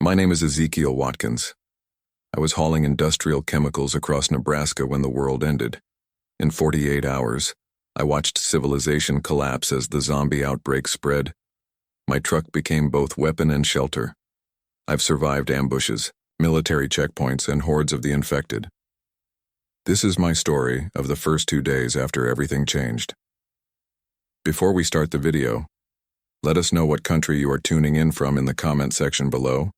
My name is Ezekiel Watkins. I was hauling industrial chemicals across Nebraska when the world ended. In 48 hours, I watched civilization collapse as the zombie outbreak spread. My truck became both weapon and shelter. I've survived ambushes, military checkpoints, and hordes of the infected. This is my story of the first 2 days after everything changed. Before we start the video, let us know what country you are tuning in from in the comment section below.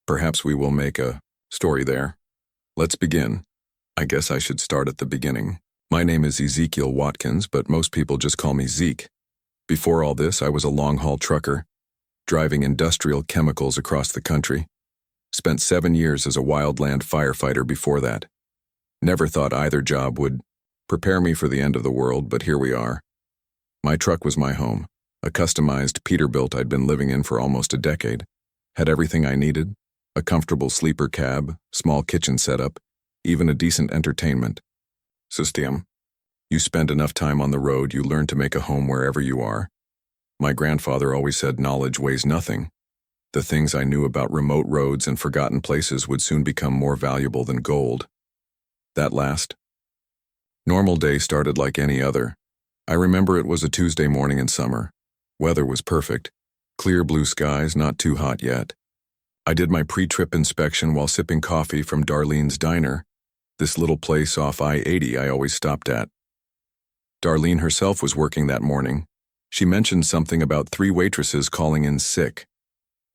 Perhaps we will make a story there. Let's begin. I guess I should start at the beginning. My name is Ezekiel Watkins, but most people just call me Zeke. Before all this, I was a long-haul trucker, driving industrial chemicals across the country. Spent 7 years as a wildland firefighter before that. Never thought either job would prepare me for the end of the world, but here we are. My truck was my home, a customized Peterbilt I'd been living in for almost a decade. Had everything I needed, a comfortable sleeper cab, small kitchen setup, even a decent entertainment system. You spend enough time on the road, you learn to make a home wherever you are. My grandfather always said knowledge weighs nothing. The things I knew about remote roads and forgotten places would soon become more valuable than gold. That last normal day started like any other. I remember it was a Tuesday morning in summer. Weather was perfect. Clear blue skies, not too hot yet. I did my pre-trip inspection while sipping coffee from Darlene's Diner, this little place off I-80 I always stopped at. Darlene herself was working that morning. She mentioned something about 3 waitresses calling in sick.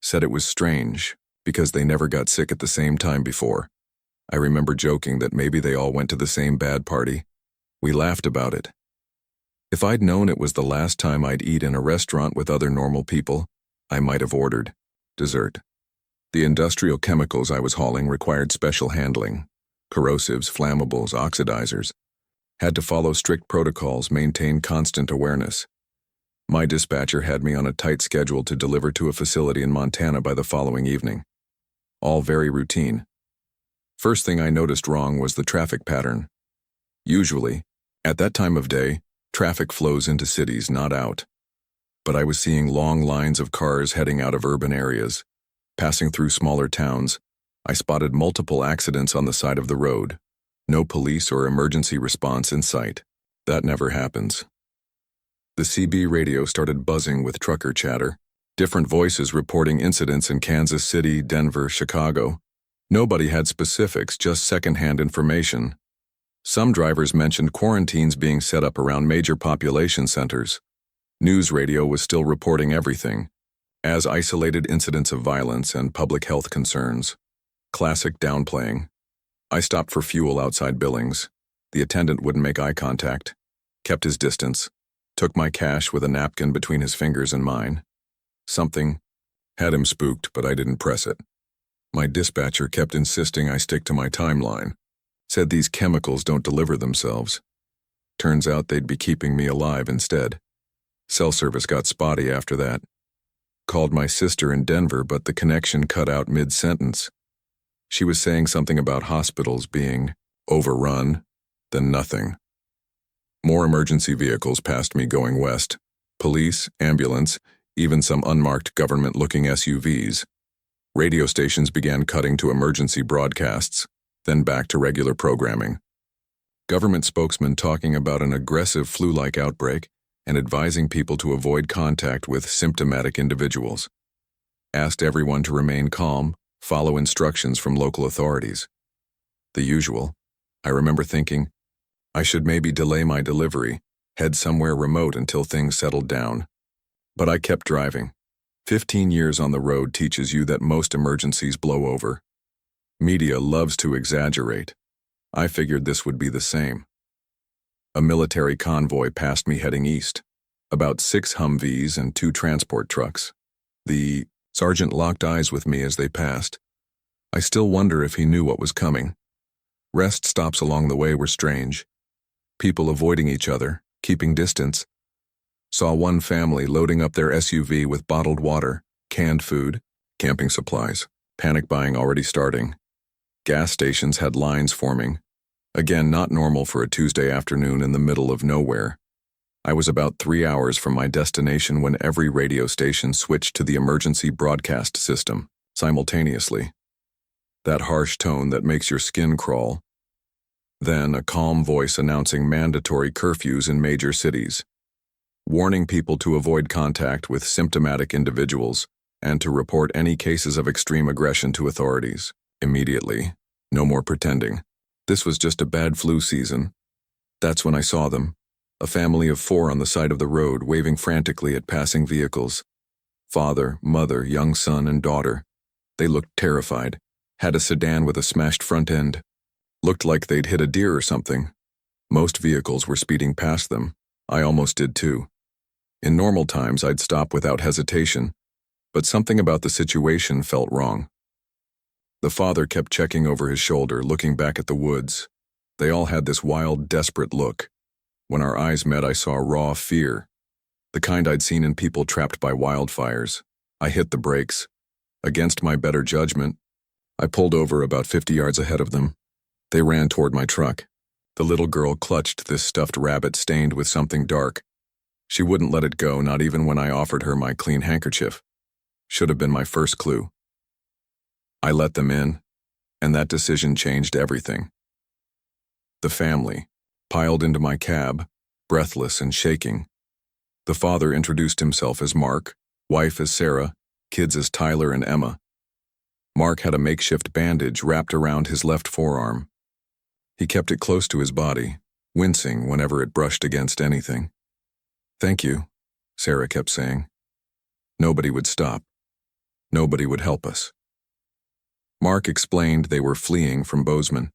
Said it was strange, because they never got sick at the same time before. I remember joking that maybe they all went to the same bad party. We laughed about it. If I'd known it was the last time I'd eat in a restaurant with other normal people, I might have ordered dessert. The industrial chemicals I was hauling required special handling. Corrosives, flammables, oxidizers. Had to follow strict protocols, maintain constant awareness. My dispatcher had me on a tight schedule to deliver to a facility in Montana by the following evening. All very routine. First thing I noticed wrong was the traffic pattern. Usually, at that time of day, traffic flows into cities, not out. But I was seeing long lines of cars heading out of urban areas. Passing through smaller towns, I spotted multiple accidents on the side of the road. No police or emergency response in sight. That never happens. The CB radio started buzzing with trucker chatter. Different voices reporting incidents in Kansas City, Denver, Chicago. Nobody had specifics, just secondhand information. Some drivers mentioned quarantines being set up around major population centers. News radio was still reporting everything, as isolated incidents of violence and public health concerns. Classic downplaying. I stopped for fuel outside Billings. The attendant wouldn't make eye contact, kept his distance, took my cash with a napkin between his fingers and mine. Something had him spooked, but I didn't press it. My dispatcher kept insisting I stick to my timeline. Said these chemicals don't deliver themselves. Turns out they'd be keeping me alive instead. Cell service got spotty after that. Called my sister in Denver, but the connection cut out mid-sentence. She was saying something about hospitals being overrun, then nothing. More emergency vehicles passed me going west. Police, ambulance, even some unmarked government-looking SUVs. Radio stations began cutting to emergency broadcasts, then back to regular programming. Government spokesman talking about an aggressive flu-like outbreak and advising people to avoid contact with symptomatic individuals. Asked everyone to remain calm, follow instructions from local authorities. The usual. I remember thinking, I should maybe delay my delivery, head somewhere remote until things settled down. But I kept driving. 15 years on the road teaches you that most emergencies blow over. Media loves to exaggerate. I figured this would be the same. A military convoy passed me heading east. About 6 Humvees and 2 transport trucks. The sergeant locked eyes with me as they passed. I still wonder if he knew what was coming. Rest stops along the way were strange. People avoiding each other, keeping distance. Saw one family loading up their SUV with bottled water, canned food, camping supplies. Panic buying already starting. Gas stations had lines forming. Again, not normal for a Tuesday afternoon in the middle of nowhere. I was about 3 hours from my destination when every radio station switched to the emergency broadcast system. simultaneously. That harsh tone that makes your skin crawl. Then a calm voice announcing mandatory curfews in major cities, warning people to avoid contact with symptomatic individuals and to report any cases of extreme aggression to authorities immediately. No more pretending. This was just a bad flu season. That's when I saw them, a family of 4 on the side of the road waving frantically at passing vehicles. Father, mother, young son, and daughter. They looked terrified, had a sedan with a smashed front end. Looked like they'd hit a deer or something. Most vehicles were speeding past them. I almost did too. In normal times, I'd stop without hesitation, but something about the situation felt wrong. The father kept checking over his shoulder, looking back at the woods. They all had this wild, desperate look. When our eyes met, I saw raw fear, the kind I'd seen in people trapped by wildfires. I hit the brakes. Against my better judgment, I pulled over about 50 yards ahead of them. They ran toward my truck. The little girl clutched this stuffed rabbit stained with something dark. She wouldn't let it go, not even when I offered her my clean handkerchief. Should have been my first clue. I let them in, and that decision changed everything. The family piled into my cab, breathless and shaking. The father introduced himself as Mark, wife as Sarah, kids as Tyler and Emma. Mark had a makeshift bandage wrapped around his left forearm. He kept it close to his body, wincing whenever it brushed against anything. "Thank you," Sarah kept saying. Nobody would stop. Nobody would help us. Mark explained they were fleeing from Bozeman.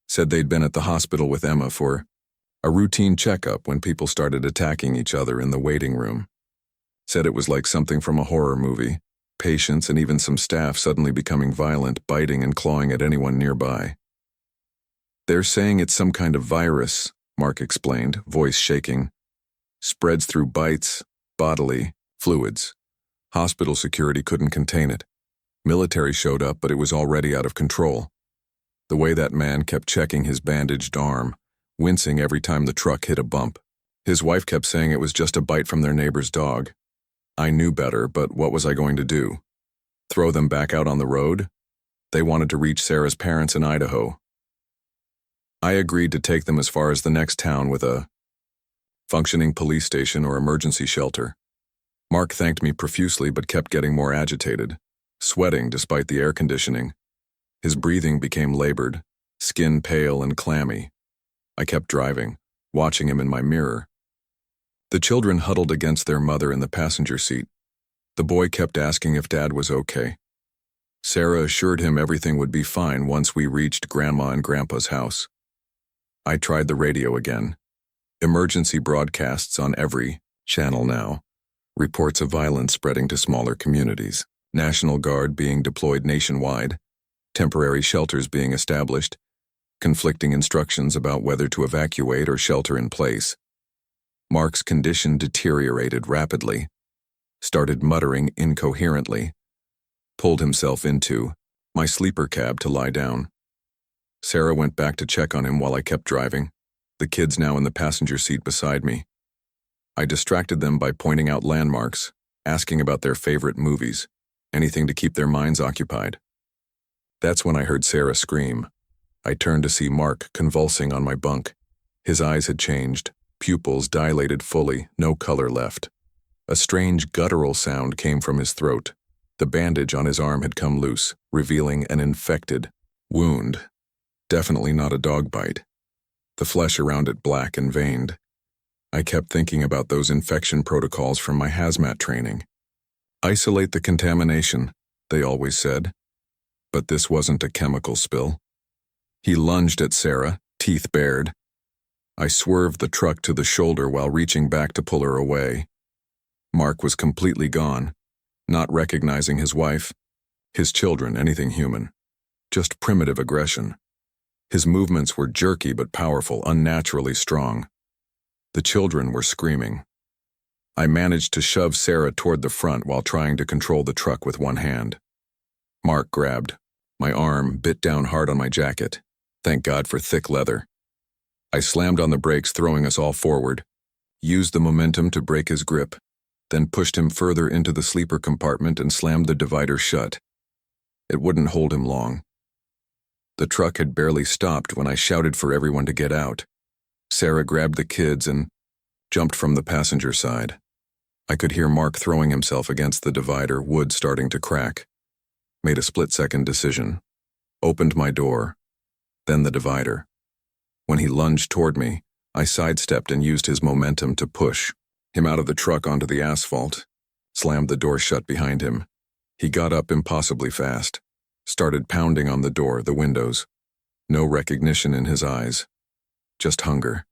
Said they'd been at the hospital with Emma for a routine checkup when people started attacking each other in the waiting room. Said it was like something from a horror movie, patients and even some staff suddenly becoming violent, biting and clawing at anyone nearby. "They're saying it's some kind of virus," Mark explained, voice shaking. "Spreads through bites, bodily, fluids. Hospital security couldn't contain it. Military showed up, but it was already out of control." The way that man kept checking his bandaged arm, wincing every time the truck hit a bump. His wife kept saying it was just a bite from their neighbor's dog. I knew better, but what was I going to do? Throw them back out on the road? They wanted to reach Sarah's parents in Idaho. I agreed to take them as far as the next town with a functioning police station or emergency shelter. Mark thanked me profusely but kept getting more agitated, sweating despite the air conditioning. His breathing became labored, skin pale and clammy. I kept driving, watching him in my mirror. The children huddled against their mother in the passenger seat. The boy kept asking if Dad was okay. Sarah assured him everything would be fine once we reached Grandma and Grandpa's house. I tried the radio again. Emergency broadcasts on every channel now. Reports of violence spreading to smaller communities. National Guard being deployed nationwide. Temporary shelters being established. Conflicting instructions about whether to evacuate or shelter in place. Mark's condition deteriorated rapidly. Started muttering incoherently. Pulled himself into my sleeper cab to lie down. Sarah went back to check on him while I kept driving, the kids now in the passenger seat beside me. I distracted them by pointing out landmarks, asking about their favorite movies, anything to keep their minds occupied. That's when I heard Sarah scream. I turned to see Mark convulsing on my bunk. His eyes had changed, pupils dilated fully, no color left. A strange guttural sound came from his throat. The bandage on his arm had come loose, revealing an infected wound. Definitely not a dog bite. The flesh around it black and veined. I kept thinking about those infection protocols from my hazmat training. Isolate the contamination, they always said. But this wasn't a chemical spill. He lunged at Sarah, teeth bared. I swerved the truck to the shoulder while reaching back to pull her away. Mark was completely gone, not recognizing his wife, his children, anything human. Just primitive aggression. His movements were jerky but powerful, unnaturally strong. The children were screaming. I managed to shove Sarah toward the front while trying to control the truck with one hand. Mark grabbed. My arm bit down hard on my jacket. Thank God for thick leather. I slammed on the brakes, throwing us all forward, used the momentum to break his grip, then pushed him further into the sleeper compartment and slammed the divider shut. It wouldn't hold him long. The truck had barely stopped when I shouted for everyone to get out. Sarah grabbed the kids and jumped from the passenger side. I could hear Mark throwing himself against the divider, wood starting to crack. Made a split-second decision. Opened my door, then the divider. When he lunged toward me, I sidestepped and used his momentum to push him out of the truck onto the asphalt, slammed the door shut behind him. He got up impossibly fast, started pounding on the door, the windows. No recognition in his eyes, just hunger.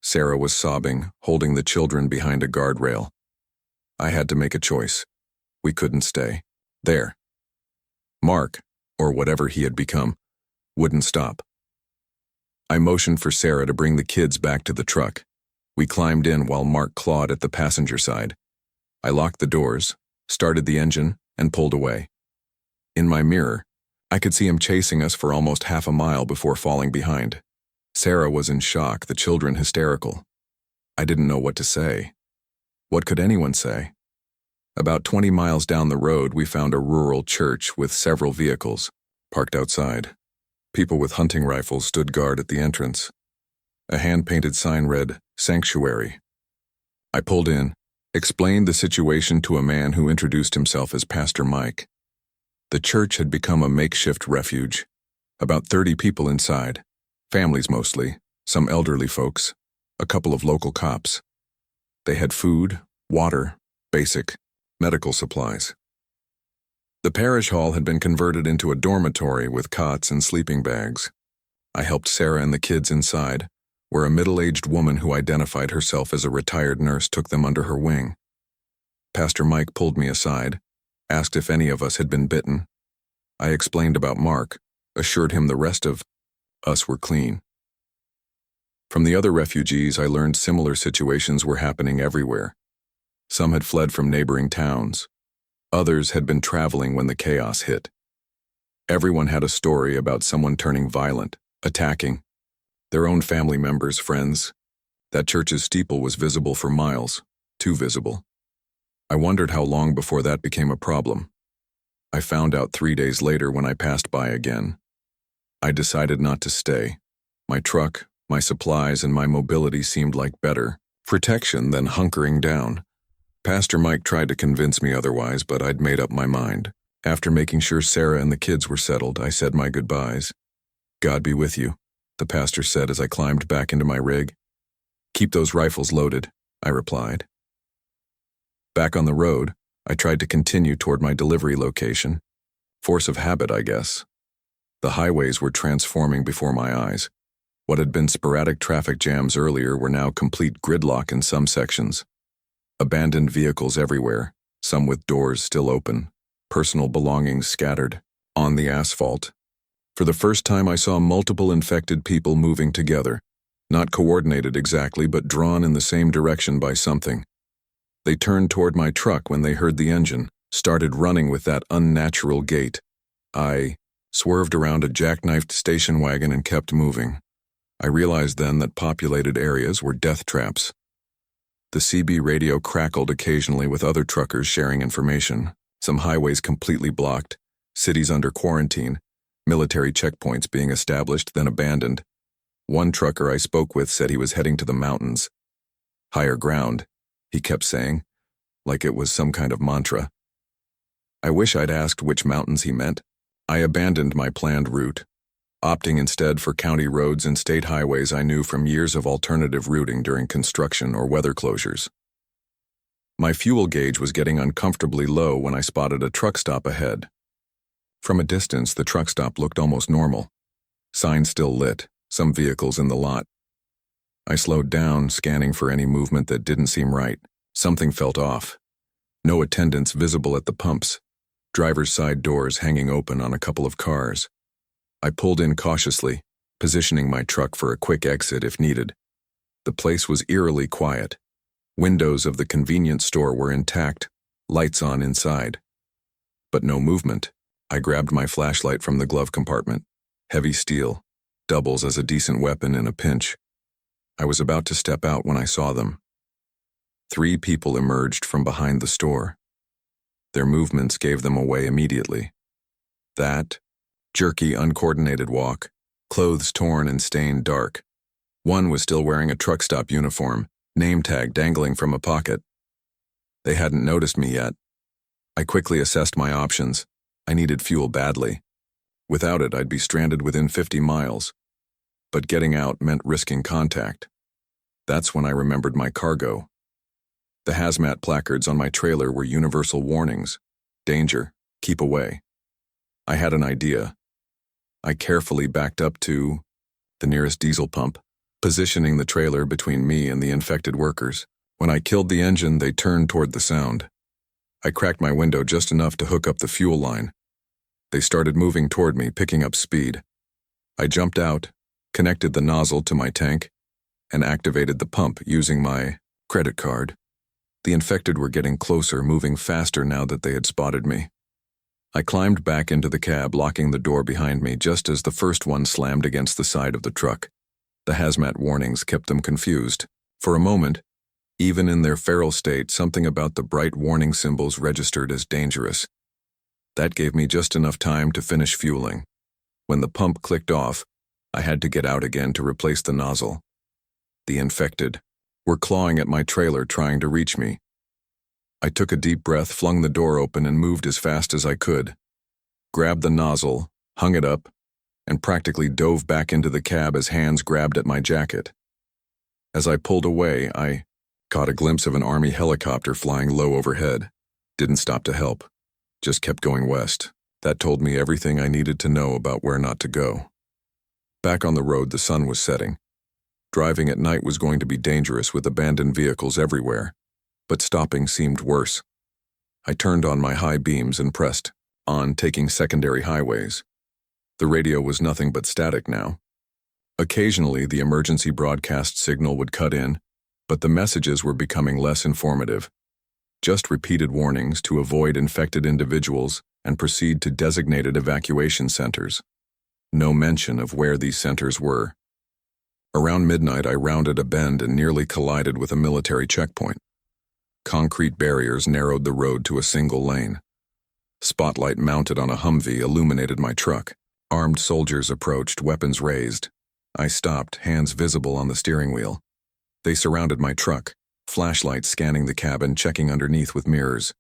Sarah was sobbing, holding the children behind a guardrail. I had to make a choice. We couldn't stay there. Mark, or whatever he had become, wouldn't stop. I motioned for Sarah to bring the kids back to the truck. We climbed in while Mark clawed at the passenger side. I locked the doors, started the engine, and pulled away. In my mirror, I could see him chasing us for almost half a mile before falling behind. Sarah was in shock, the children hysterical. I didn't know what to say. What could anyone say? About 20 miles down the road, we found a rural church with several vehicles parked outside. People with hunting rifles stood guard at the entrance. A hand-painted sign read, "Sanctuary." I pulled in, explained the situation to a man who introduced himself as Pastor Mike. The church had become a makeshift refuge. About 30 people inside, families mostly, some elderly folks, a couple of local cops. They had food, water, basic medical supplies. The parish hall had been converted into a dormitory with cots and sleeping bags. I helped Sarah and the kids inside, where a middle-aged woman who identified herself as a retired nurse took them under her wing. Pastor Mike pulled me aside, asked if any of us had been bitten. I explained about Mark, assured him the rest of us were clean. From the other refugees, I learned similar situations were happening everywhere. Some had fled from neighboring towns. Others had been traveling when the chaos hit. Everyone had a story about someone turning violent, attacking their own family members, friends. That church's steeple was visible for miles, too visible. I wondered how long before that became a problem. I found out 3 days later when I passed by again. I decided not to stay. My truck, my supplies, and my mobility seemed like better protection than hunkering down. Pastor Mike tried to convince me otherwise, but I'd made up my mind. After making sure Sarah and the kids were settled, I said my goodbyes. "God be with you," the pastor said as I climbed back into my rig. "Keep those rifles loaded," I replied. Back on the road, I tried to continue toward my delivery location. Force of habit, I guess. The highways were transforming before my eyes. What had been sporadic traffic jams earlier were now complete gridlock in some sections. Abandoned vehicles everywhere, some with doors still open, personal belongings scattered on the asphalt. For the first time, I saw multiple infected people moving together, not coordinated exactly, but drawn in the same direction by something. They turned toward my truck when they heard the engine, started running with that unnatural gait. I swerved around a jackknifed station wagon and kept moving. I realized then that populated areas were death traps. The CB radio crackled occasionally with other truckers sharing information. Some highways completely blocked, cities under quarantine, military checkpoints being established then abandoned. One trucker I spoke with said he was heading to the mountains. Higher ground, he kept saying, like it was some kind of mantra. I wish I'd asked which mountains he meant. I abandoned my planned route, opting instead for county roads and state highways I knew from years of alternative routing during construction or weather closures. My fuel gauge was getting uncomfortably low when I spotted a truck stop ahead. From a distance, the truck stop looked almost normal. Signs still lit, some vehicles in the lot. I slowed down, scanning for any movement that didn't seem right. Something felt off. No attendants visible at the pumps. Driver's side doors hanging open on a couple of cars. I pulled in cautiously, positioning my truck for a quick exit if needed. The place was eerily quiet. Windows of the convenience store were intact, lights on inside. But no movement. I grabbed my flashlight from the glove compartment. Heavy steel, doubles as a decent weapon in a pinch. I was about to step out when I saw them. 3 people emerged from behind the store. Their movements gave them away immediately. That jerky, uncoordinated walk, clothes torn and stained dark. One was still wearing a truck stop uniform, name tag dangling from a pocket. They hadn't noticed me yet. I quickly assessed my options. I needed fuel badly. Without it, I'd be stranded within 50 miles. But getting out meant risking contact. That's when I remembered my cargo. The hazmat placards on my trailer were universal warnings. Danger, keep away. I had an idea. I carefully backed up to the nearest diesel pump, positioning the trailer between me and the infected workers. When I killed the engine, they turned toward the sound. I cracked my window just enough to hook up the fuel line. They started moving toward me, picking up speed. I jumped out, connected the nozzle to my tank, and activated the pump using my credit card. The infected were getting closer, moving faster now that they had spotted me. I climbed back into the cab, locking the door behind me just as the first one slammed against the side of the truck. The hazmat warnings kept them confused. For a moment, even in their feral state, something about the bright warning symbols registered as dangerous. That gave me just enough time to finish fueling. When the pump clicked off, I had to get out again to replace the nozzle. The infected were clawing at my trailer, trying to reach me. I took a deep breath, flung the door open, and moved as fast as I could. Grabbed the nozzle, hung it up, and practically dove back into the cab as hands grabbed at my jacket. As I pulled away, I caught a glimpse of an Army helicopter flying low overhead. Didn't stop to help, just kept going west. That told me everything I needed to know about where not to go. Back on the road, the sun was setting. Driving at night was going to be dangerous with abandoned vehicles everywhere, but stopping seemed worse. I turned on my high beams and pressed on, taking secondary highways. The radio was nothing but static now. Occasionally, the emergency broadcast signal would cut in, but the messages were becoming less informative. Just repeated warnings to avoid infected individuals and proceed to designated evacuation centers. No mention of where these centers were. Around midnight, I rounded a bend and nearly collided with a military checkpoint. Concrete barriers narrowed the road to a single lane. Spotlight mounted on a Humvee illuminated my truck. Armed soldiers approached, weapons raised. I stopped, hands visible on the steering wheel. They surrounded my truck, flashlights scanning the cabin, checking underneath with mirrors.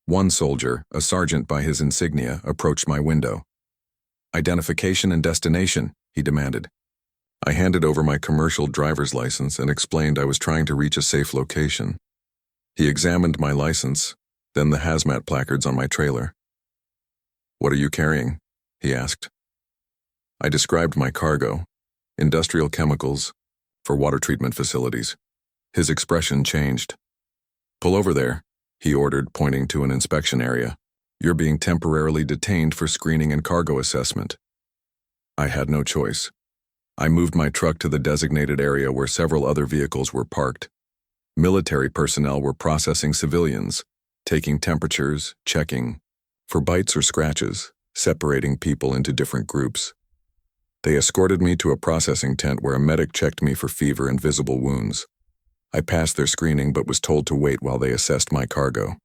One soldier, a sergeant by his insignia, approached my window. "Identification and destination," he demanded. I handed over my commercial driver's license and explained I was trying to reach a safe location. He examined my license, then the hazmat placards on my trailer. "What are you carrying?" he asked. I described my cargo, industrial chemicals, for water treatment facilities. His expression changed. "Pull over there," he ordered, pointing to an inspection area. "You're being temporarily detained for screening and cargo assessment." I had no choice. I moved my truck to the designated area where several other vehicles were parked. Military personnel were processing civilians, taking temperatures, checking for bites or scratches, separating people into different groups. They escorted me to a processing tent where a medic checked me for fever and visible wounds. I passed their screening but was told to wait while they assessed my cargo.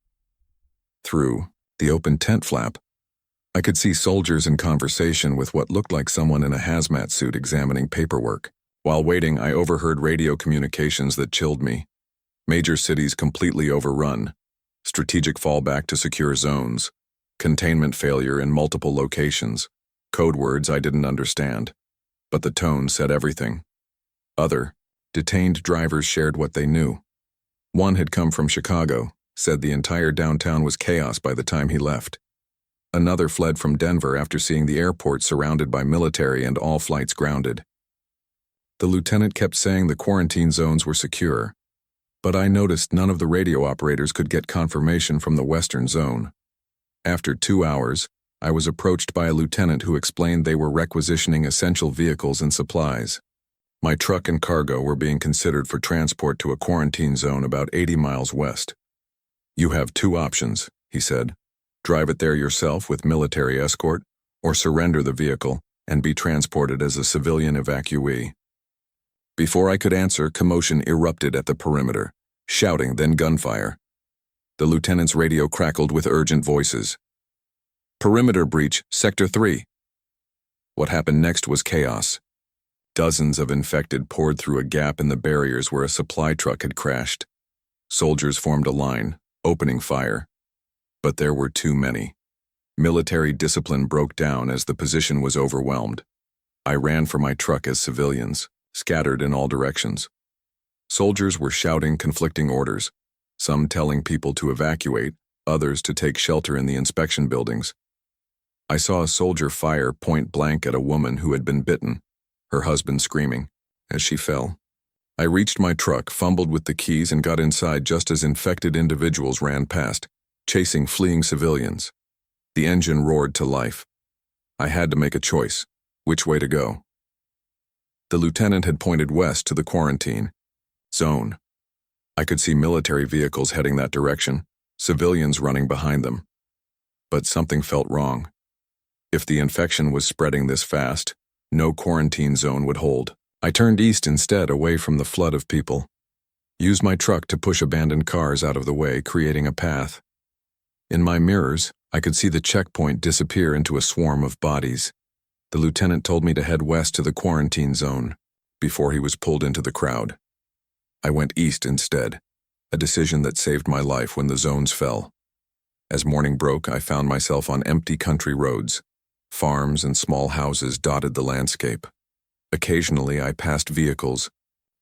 Through the open tent flap, I could see soldiers in conversation with what looked like someone in a hazmat suit examining paperwork. While waiting, I overheard radio communications that chilled me. Major cities completely overrun, strategic fallback to secure zones, containment failure in multiple locations, code words I didn't understand, but the tone said everything. Other, detained drivers shared what they knew. One had come from Chicago, said the entire downtown was chaos by the time he left. Another fled from Denver after seeing the airport surrounded by military and all flights grounded. The lieutenant kept saying the quarantine zones were secure, but I noticed none of the radio operators could get confirmation from the western zone. After 2 hours, I was approached by a lieutenant who explained they were requisitioning essential vehicles and supplies. My truck and cargo were being considered for transport to a quarantine zone about 80 miles west. "You have 2 options," he said. "Drive it there yourself with military escort, or surrender the vehicle and be transported as a civilian evacuee." Before I could answer, commotion erupted at the perimeter, shouting, then gunfire. The lieutenant's radio crackled with urgent voices. Perimeter breach, Sector 3. What happened next was chaos. Dozens of infected poured through a gap in the barriers where a supply truck had crashed. Soldiers formed a line, opening fire. But there were too many. Military discipline broke down as the position was overwhelmed. I ran for my truck as civilians, scattered in all directions. Soldiers were shouting conflicting orders, some telling people to evacuate, others to take shelter in the inspection buildings. I saw a soldier fire point blank at a woman who had been bitten, her husband screaming, as she fell. I reached my truck, fumbled with the keys, and got inside just as infected individuals ran past, chasing fleeing civilians. The engine roared to life. I had to make a choice. Which way to go? The lieutenant had pointed west to the quarantine zone. I could see military vehicles heading that direction, civilians running behind them. But something felt wrong. If the infection was spreading this fast, no quarantine zone would hold. I turned east instead, away from the flood of people. Used my truck to push abandoned cars out of the way, creating a path. In my mirrors, I could see the checkpoint disappear into a swarm of bodies. The lieutenant told me to head west to the quarantine zone, before he was pulled into the crowd. I went east instead, a decision that saved my life when the zones fell. As morning broke, I found myself on empty country roads. Farms and small houses dotted the landscape. Occasionally, I passed vehicles,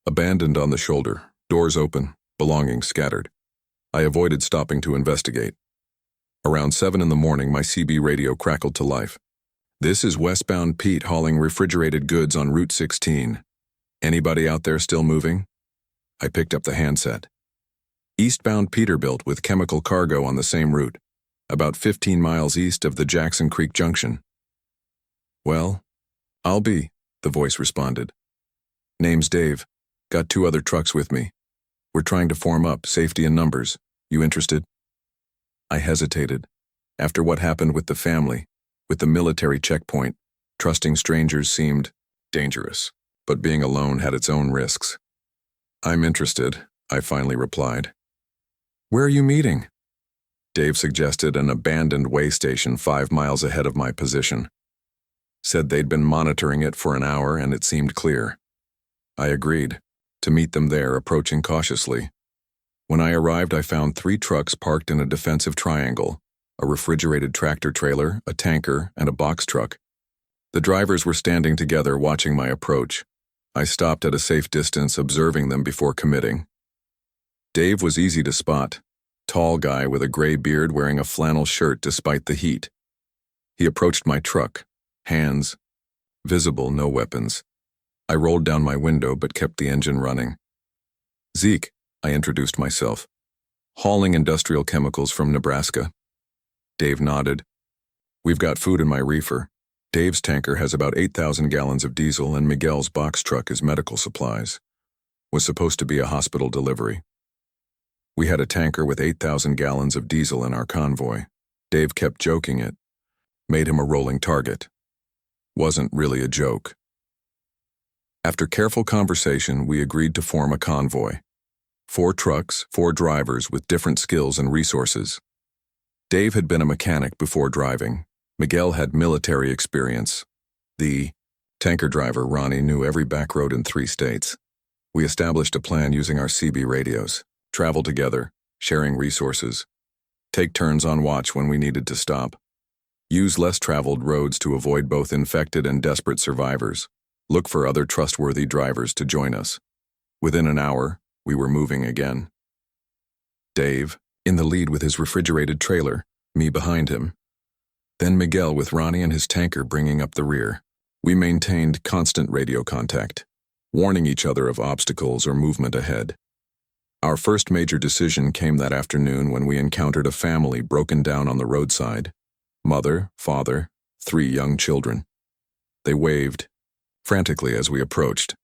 abandoned on the shoulder, doors open, belongings scattered. I avoided stopping to investigate. Around 7 in the morning, my CB radio crackled to life. "This is westbound Pete hauling refrigerated goods on Route 16. Anybody out there still moving?" I picked up the handset. "Eastbound Peterbilt with chemical cargo on the same route, about 15 miles east of the Jackson Creek Junction." "Well, I'll be," the voice responded. "Name's Dave. Got 2 other trucks with me. We're trying to form up, safety in numbers. You interested?" I hesitated. After what happened with the family, with the military checkpoint, trusting strangers seemed dangerous, but being alone had its own risks. "I'm interested," I finally replied. "Where are you meeting?" Dave suggested an abandoned way station 5 miles ahead of my position. Said they'd been monitoring it for an hour and it seemed clear. I agreed, to meet them there, approaching cautiously. When I arrived, I found 3 trucks parked in a defensive triangle, a refrigerated tractor trailer, a tanker, and a box truck. The drivers were standing together watching my approach. I stopped at a safe distance, observing them before committing. Dave was easy to spot, tall guy with a gray beard wearing a flannel shirt despite the heat. He approached my truck, hands visible, no weapons. I rolled down my window but kept the engine running. "Zeke," I introduced myself. "Hauling industrial chemicals from Nebraska." Dave nodded. "We've got food in my reefer. Dave's tanker has about 8,000 gallons of diesel and Miguel's box truck is medical supplies. Was supposed to be a hospital delivery." We had a tanker with 8,000 gallons of diesel in our convoy. Dave kept joking it. Made him a rolling target. Wasn't really a joke. After careful conversation, we agreed to form a convoy. 4 trucks, 4 drivers with different skills and resources. Dave had been a mechanic before driving. Miguel had military experience. The tanker driver, Ronnie, knew every back road in 3 states. We established a plan using our CB radios. Travel together, sharing resources. Take turns on watch when we needed to stop. Use less traveled roads to avoid both infected and desperate survivors. Look for other trustworthy drivers to join us. Within an hour, we were moving again. Dave, in the lead with his refrigerated trailer, me behind him. Then Miguel with Ronnie and his tanker bringing up the rear. We maintained constant radio contact, warning each other of obstacles or movement ahead. Our first major decision came that afternoon when we encountered a family broken down on the roadside. Mother, father, 3 young children. They waved frantically as we approached.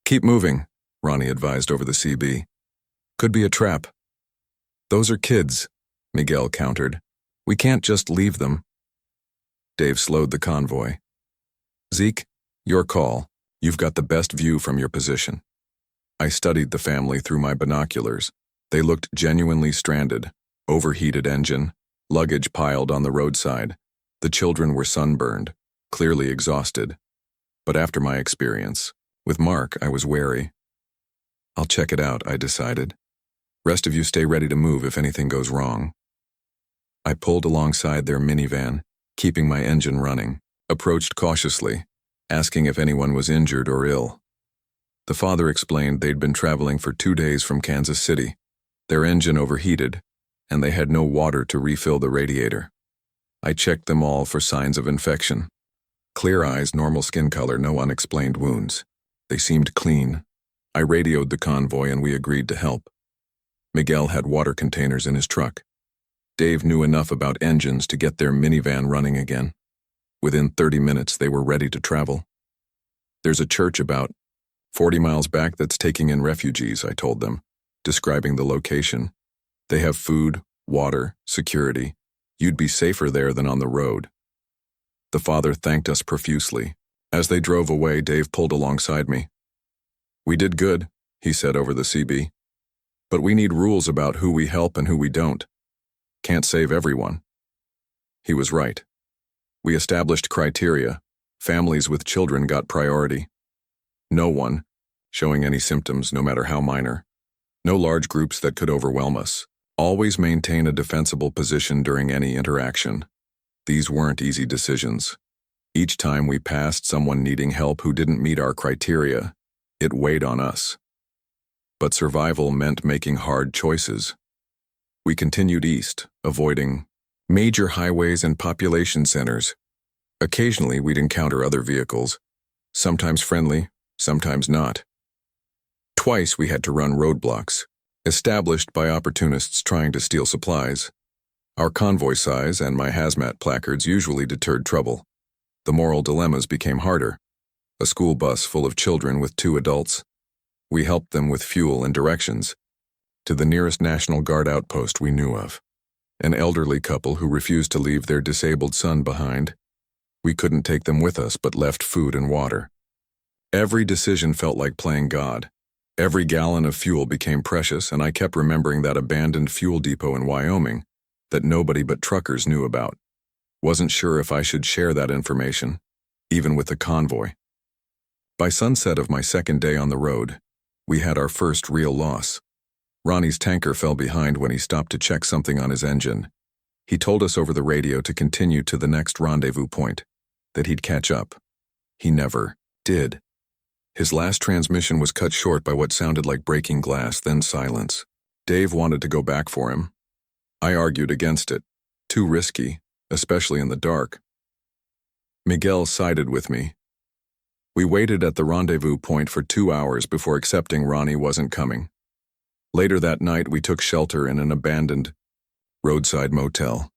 "Keep moving," Ronnie advised over the CB. "Could be a trap." "Those are kids," Miguel countered. "We can't just leave them." Dave slowed the convoy. "Zeke, your call. You've got the best view from your position." I studied the family through my binoculars. They looked genuinely stranded, overheated engine, luggage piled on the roadside, The children were sunburned, clearly exhausted. But after my experience, with Mark, I was wary. I'll check it out, I decided. Rest of you stay ready to move if anything goes wrong. I pulled alongside their minivan, keeping my engine running, approached cautiously, asking if anyone was injured or ill. The father explained they'd been traveling for 2 days from Kansas City. Their engine overheated, and they had no water to refill the radiator. I checked them all for signs of infection. Clear eyes, normal skin color, no unexplained wounds. They seemed clean. I radioed the convoy and we agreed to help. Miguel had water containers in his truck. Dave knew enough about engines to get their minivan running again. Within 30 minutes, they were ready to travel. There's a church about 40 miles back that's taking in refugees, I told them, describing the location. They have food, water, security. You'd be safer there than on the road. The father thanked us profusely. As they drove away, Dave pulled alongside me. We did good, he said over the CB. But we need rules about who we help and who we don't. Can't save everyone. He was right. We established criteria. Families with children got priority. No one showing any symptoms, no matter how minor. No large groups that could overwhelm us. Always maintain a defensible position during any interaction. These weren't easy decisions. Each time we passed someone needing help who didn't meet our criteria, it weighed on us. But survival meant making hard choices. We continued east, avoiding major highways and population centers. Occasionally, we'd encounter other vehicles, sometimes friendly, sometimes not. Twice we had to run roadblocks, established by opportunists trying to steal supplies. Our convoy size and my hazmat placards usually deterred trouble. The moral dilemmas became harder. A school bus full of children with 2 adults. We helped them with fuel and directions to the nearest National Guard outpost we knew of. An elderly couple who refused to leave their disabled son behind. We couldn't take them with us, but left food and water. Every decision felt like playing God. Every gallon of fuel became precious, and I kept remembering that abandoned fuel depot in Wyoming that nobody but truckers knew about. Wasn't sure if I should share that information, even with the convoy. By sunset of my second day on the road, we had our first real loss. Ronnie's tanker fell behind when he stopped to check something on his engine. He told us over the radio to continue to the next rendezvous point, that he'd catch up. He never did. His last transmission was cut short by what sounded like breaking glass, then silence. Dave wanted to go back for him. I argued against it. Too risky, especially in the dark. Miguel sided with me. We waited at the rendezvous point for 2 hours before accepting Ronnie wasn't coming. Later that night, we took shelter in an abandoned roadside motel.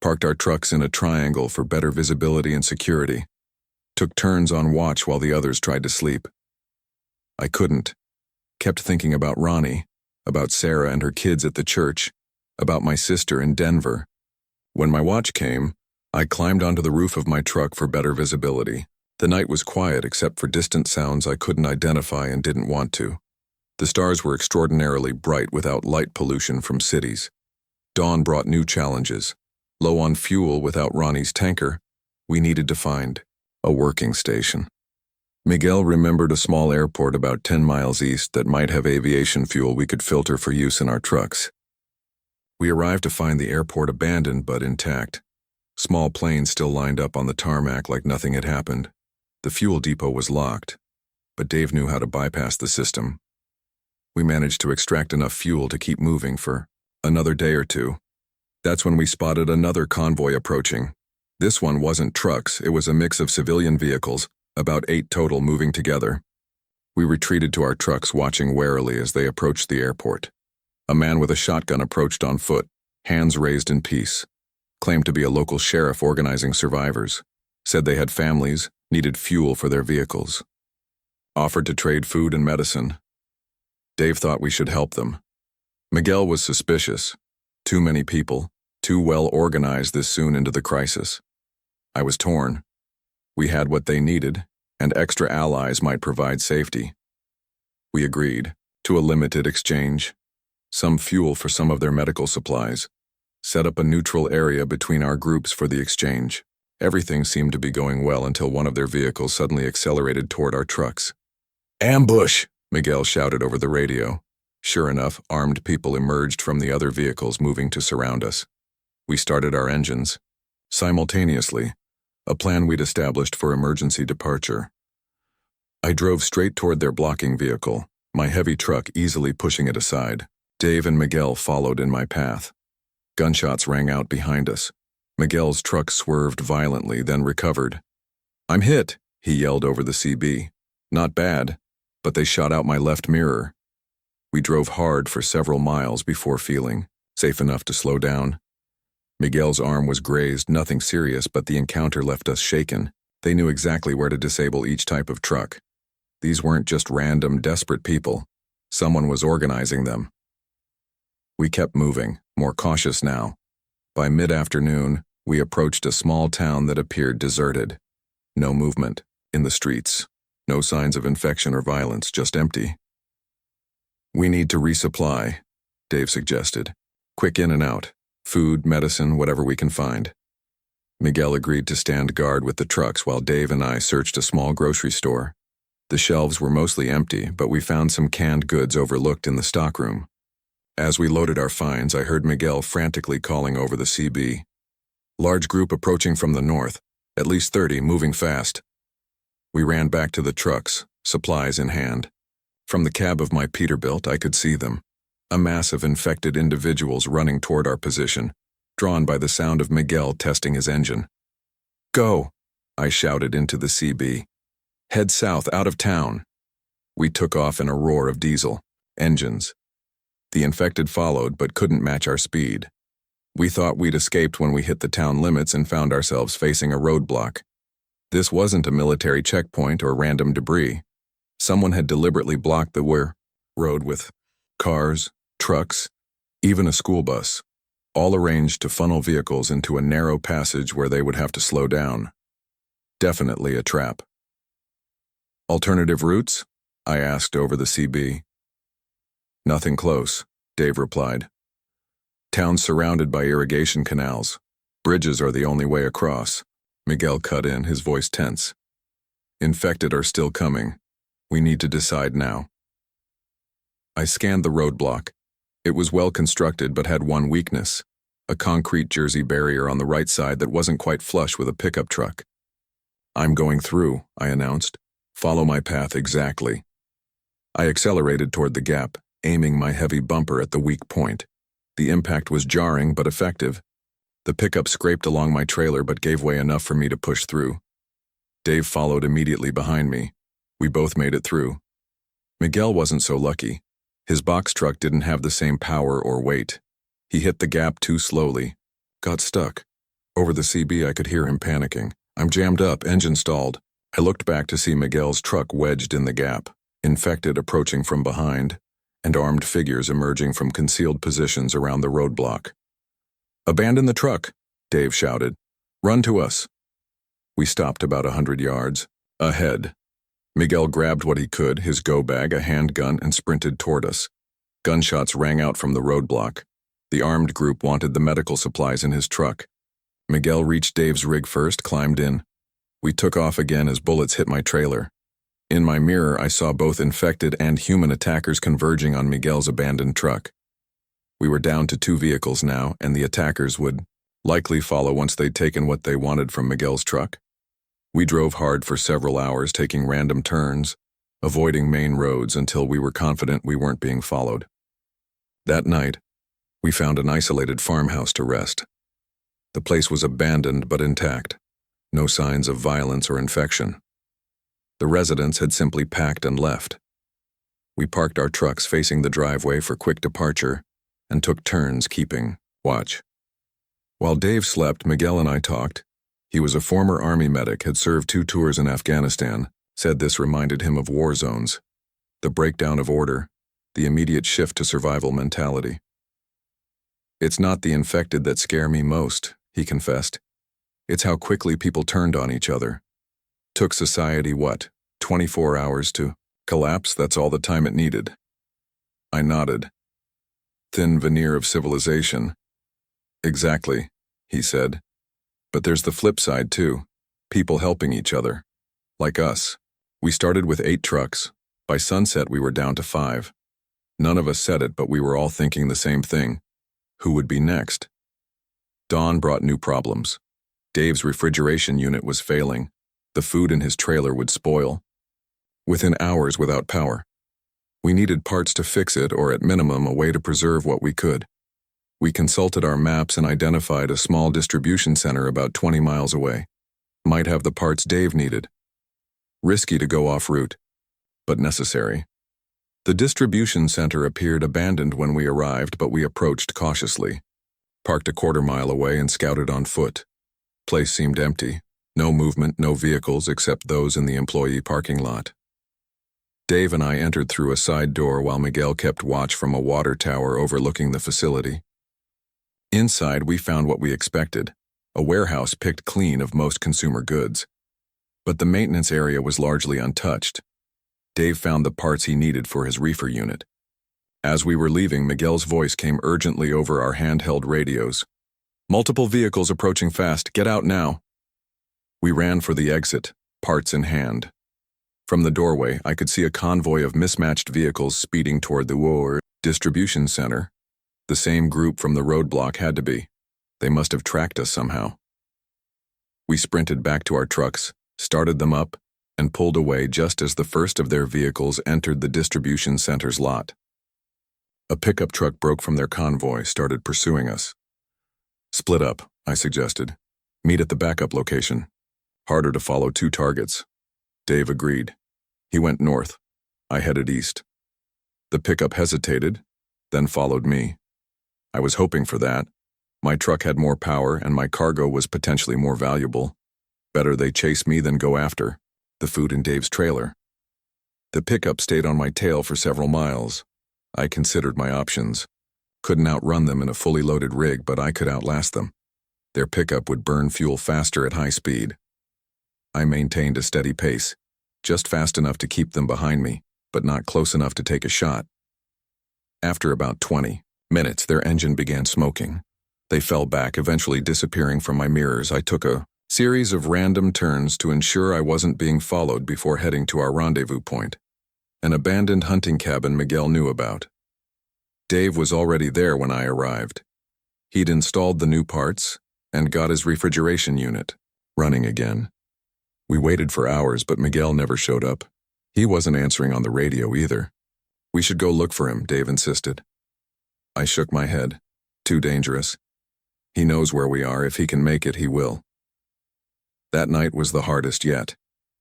Parked our trucks in a triangle for better visibility and security. Took turns on watch while the others tried to sleep. I couldn't. Kept thinking about Ronnie, about Sarah and her kids at the church, about my sister in Denver. When my watch came, I climbed onto the roof of my truck for better visibility. The night was quiet except for distant sounds I couldn't identify and didn't want to. The stars were extraordinarily bright without light pollution from cities. Dawn brought new challenges. Low on fuel without Ronnie's tanker, we needed to find a working station. Miguel remembered a small airport about 10 miles east that might have aviation fuel we could filter for use in our trucks. We arrived to find the airport abandoned but intact. Small planes still lined up on the tarmac like nothing had happened. The fuel depot was locked, but Dave knew how to bypass the system. We managed to extract enough fuel to keep moving for another day or two. That's when we spotted another convoy approaching. This one wasn't trucks, it was a mix of civilian vehicles, about 8 total moving together. We retreated to our trucks, watching warily as they approached the airport. A man with a shotgun approached on foot, hands raised in peace. Claimed to be a local sheriff organizing survivors. Said they had families, needed fuel for their vehicles. Offered to trade food and medicine. Dave thought we should help them. Miguel was suspicious. Too many people, too well organized this soon into the crisis. I was torn. We had what they needed, and extra allies might provide safety. We agreed to a limited exchange. Some fuel for some of their medical supplies. set up a neutral area between our groups for the exchange. Everything seemed to be going well until one of their vehicles suddenly accelerated toward our trucks. "Ambush!" Miguel shouted over the radio. Sure enough, armed people emerged from the other vehicles moving to surround us. We started our engines. Simultaneously, a plan we'd established for emergency departure. I drove straight toward their blocking vehicle, my heavy truck easily pushing it aside. Dave and Miguel followed in my path. Gunshots rang out behind us. Miguel's truck swerved violently, then recovered. "I'm hit," he yelled over the CB. "Not bad, but they shot out my left mirror." We drove hard for several miles before feeling safe enough to slow down. Miguel's arm was grazed, nothing serious, but the encounter left us shaken. They knew exactly where to disable each type of truck. These weren't just random, desperate people. Someone was organizing them. We kept moving, more cautious now. By mid-afternoon, we approached a small town that appeared deserted. No movement in the streets. No signs of infection or violence, just empty. "We need to resupply," Dave suggested. "Quick in and out. Food, medicine, whatever we can find." Miguel agreed to stand guard with the trucks while Dave and I searched a small grocery store. The shelves were mostly empty, but we found some canned goods overlooked in the stockroom. As we loaded our finds, I heard Miguel frantically calling over the CB. "Large group approaching from the north, at least 30, moving fast." We ran back to the trucks, supplies in hand. From the cab of my Peterbilt, I could see them. A mass of infected individuals running toward our position, drawn by the sound of Miguel testing his engine. "Go!" I shouted into the CB. "Head south, out of town." We took off in a roar of diesel engines. The infected followed but couldn't match our speed. We thought we'd escaped when we hit the town limits and found ourselves facing a roadblock. This wasn't a military checkpoint or random debris. Someone had deliberately blocked the road with cars, trucks, even a school bus, all arranged to funnel vehicles into a narrow passage where they would have to slow down. Definitely a trap. "Alternative routes?" I asked over the CB. "Nothing close," Dave replied. "Town's surrounded by irrigation canals. Bridges are the only way across." Miguel cut in, his voice tense. "Infected are still coming. We need to decide now." I scanned the roadblock. It was well constructed but had one weakness, a concrete jersey barrier on the right side that wasn't quite flush with a pickup truck. "I'm going through," I announced. "Follow my path exactly." I accelerated toward the gap, aiming my heavy bumper at the weak point. The impact was jarring but effective. The pickup scraped along my trailer but gave way enough for me to push through. Dave followed immediately behind me. We both made it through. Miguel wasn't so lucky. His box truck didn't have the same power or weight. He hit the gap too slowly. Got stuck. Over the CB, I could hear him panicking. "I'm jammed up, engine stalled." I looked back to see Miguel's truck wedged in the gap, infected approaching from behind, and armed figures emerging from concealed positions around the roadblock. "Abandon the truck," Dave shouted. "Run to us." We stopped about 100 yards ahead. Miguel grabbed what he could, his go bag, a handgun, and sprinted toward us. Gunshots rang out from the roadblock. The armed group wanted the medical supplies in his truck. Miguel reached Dave's rig first, climbed in. We took off again as bullets hit my trailer. In my mirror, I saw both infected and human attackers converging on Miguel's abandoned truck. We were down to 2 vehicles now, and the attackers would likely follow once they'd taken what they wanted from Miguel's truck. We drove hard for several hours, taking random turns, avoiding main roads until we were confident we weren't being followed. That night, we found an isolated farmhouse to rest. The place was abandoned but intact. No signs of violence or infection. The residents had simply packed and left. We parked our trucks facing the driveway for quick departure and took turns keeping watch. While Dave slept, Miguel and I talked. He was a former Army medic, had served 2 tours in Afghanistan, said this reminded him of war zones. The breakdown of order, the immediate shift to survival mentality. "It's not the infected that scare me most," he confessed. "It's how quickly people turned on each other. Took society, 24 hours to collapse? That's all the time it needed." I nodded. "Thin veneer of civilization. Exactly, he said. But there's the flip side too. People helping each other. Like us. We started with 8 trucks. By sunset we were down to 5. None of us said it, but we were all thinking the same thing. Who would be next? Dawn brought new problems. Dave's refrigeration unit was failing. The food in his trailer would spoil. Within hours without power. We needed parts to fix it, or at minimum a way to preserve what we could. We consulted our maps and identified a small distribution center about 20 miles away. Might have the parts Dave needed. Risky to go off route, but necessary. The distribution center appeared abandoned when we arrived, but we approached cautiously. Parked a quarter-mile away and scouted on foot. Place seemed empty. No movement, no vehicles except those in the employee parking lot. Dave and I entered through a side door while Miguel kept watch from a water tower overlooking the facility. Inside, we found what we expected, a warehouse picked clean of most consumer goods. But the maintenance area was largely untouched. Dave found the parts he needed for his reefer unit. As we were leaving, Miguel's voice came urgently over our handheld radios. "Multiple vehicles approaching fast. Get out now." We ran for the exit, parts in hand. From the doorway, I could see a convoy of mismatched vehicles speeding toward the War distribution center. The same group from the roadblock had to be. They must have tracked us somehow. We sprinted back to our trucks, started them up, and pulled away just as the first of their vehicles entered the distribution center's lot. A pickup truck broke from their convoy, started pursuing us. "Split up," I suggested. "Meet at the backup location. Harder to follow 2 targets." Dave agreed. He went north. I headed east. The pickup hesitated, then followed me. I was hoping for that. My truck had more power and my cargo was potentially more valuable. Better they chase me than go after the food in Dave's trailer. The pickup stayed on my tail for several miles. I considered my options. Couldn't outrun them in a fully loaded rig, but I could outlast them. Their pickup would burn fuel faster at high speed. I maintained a steady pace, just fast enough to keep them behind me, but not close enough to take a shot. After about 20 minutes, their engine began smoking. They fell back, eventually disappearing from my mirrors. I took a series of random turns to ensure I wasn't being followed before heading to our rendezvous point, an abandoned hunting cabin Miguel knew about. Dave was already there when I arrived. He'd installed the new parts and got his refrigeration unit running again. We waited for hours, but Miguel never showed up. He wasn't answering on the radio either. "We should go look for him," Dave insisted. I shook my head. Too dangerous. He knows where we are. If he can make it, he will. That night was the hardest yet.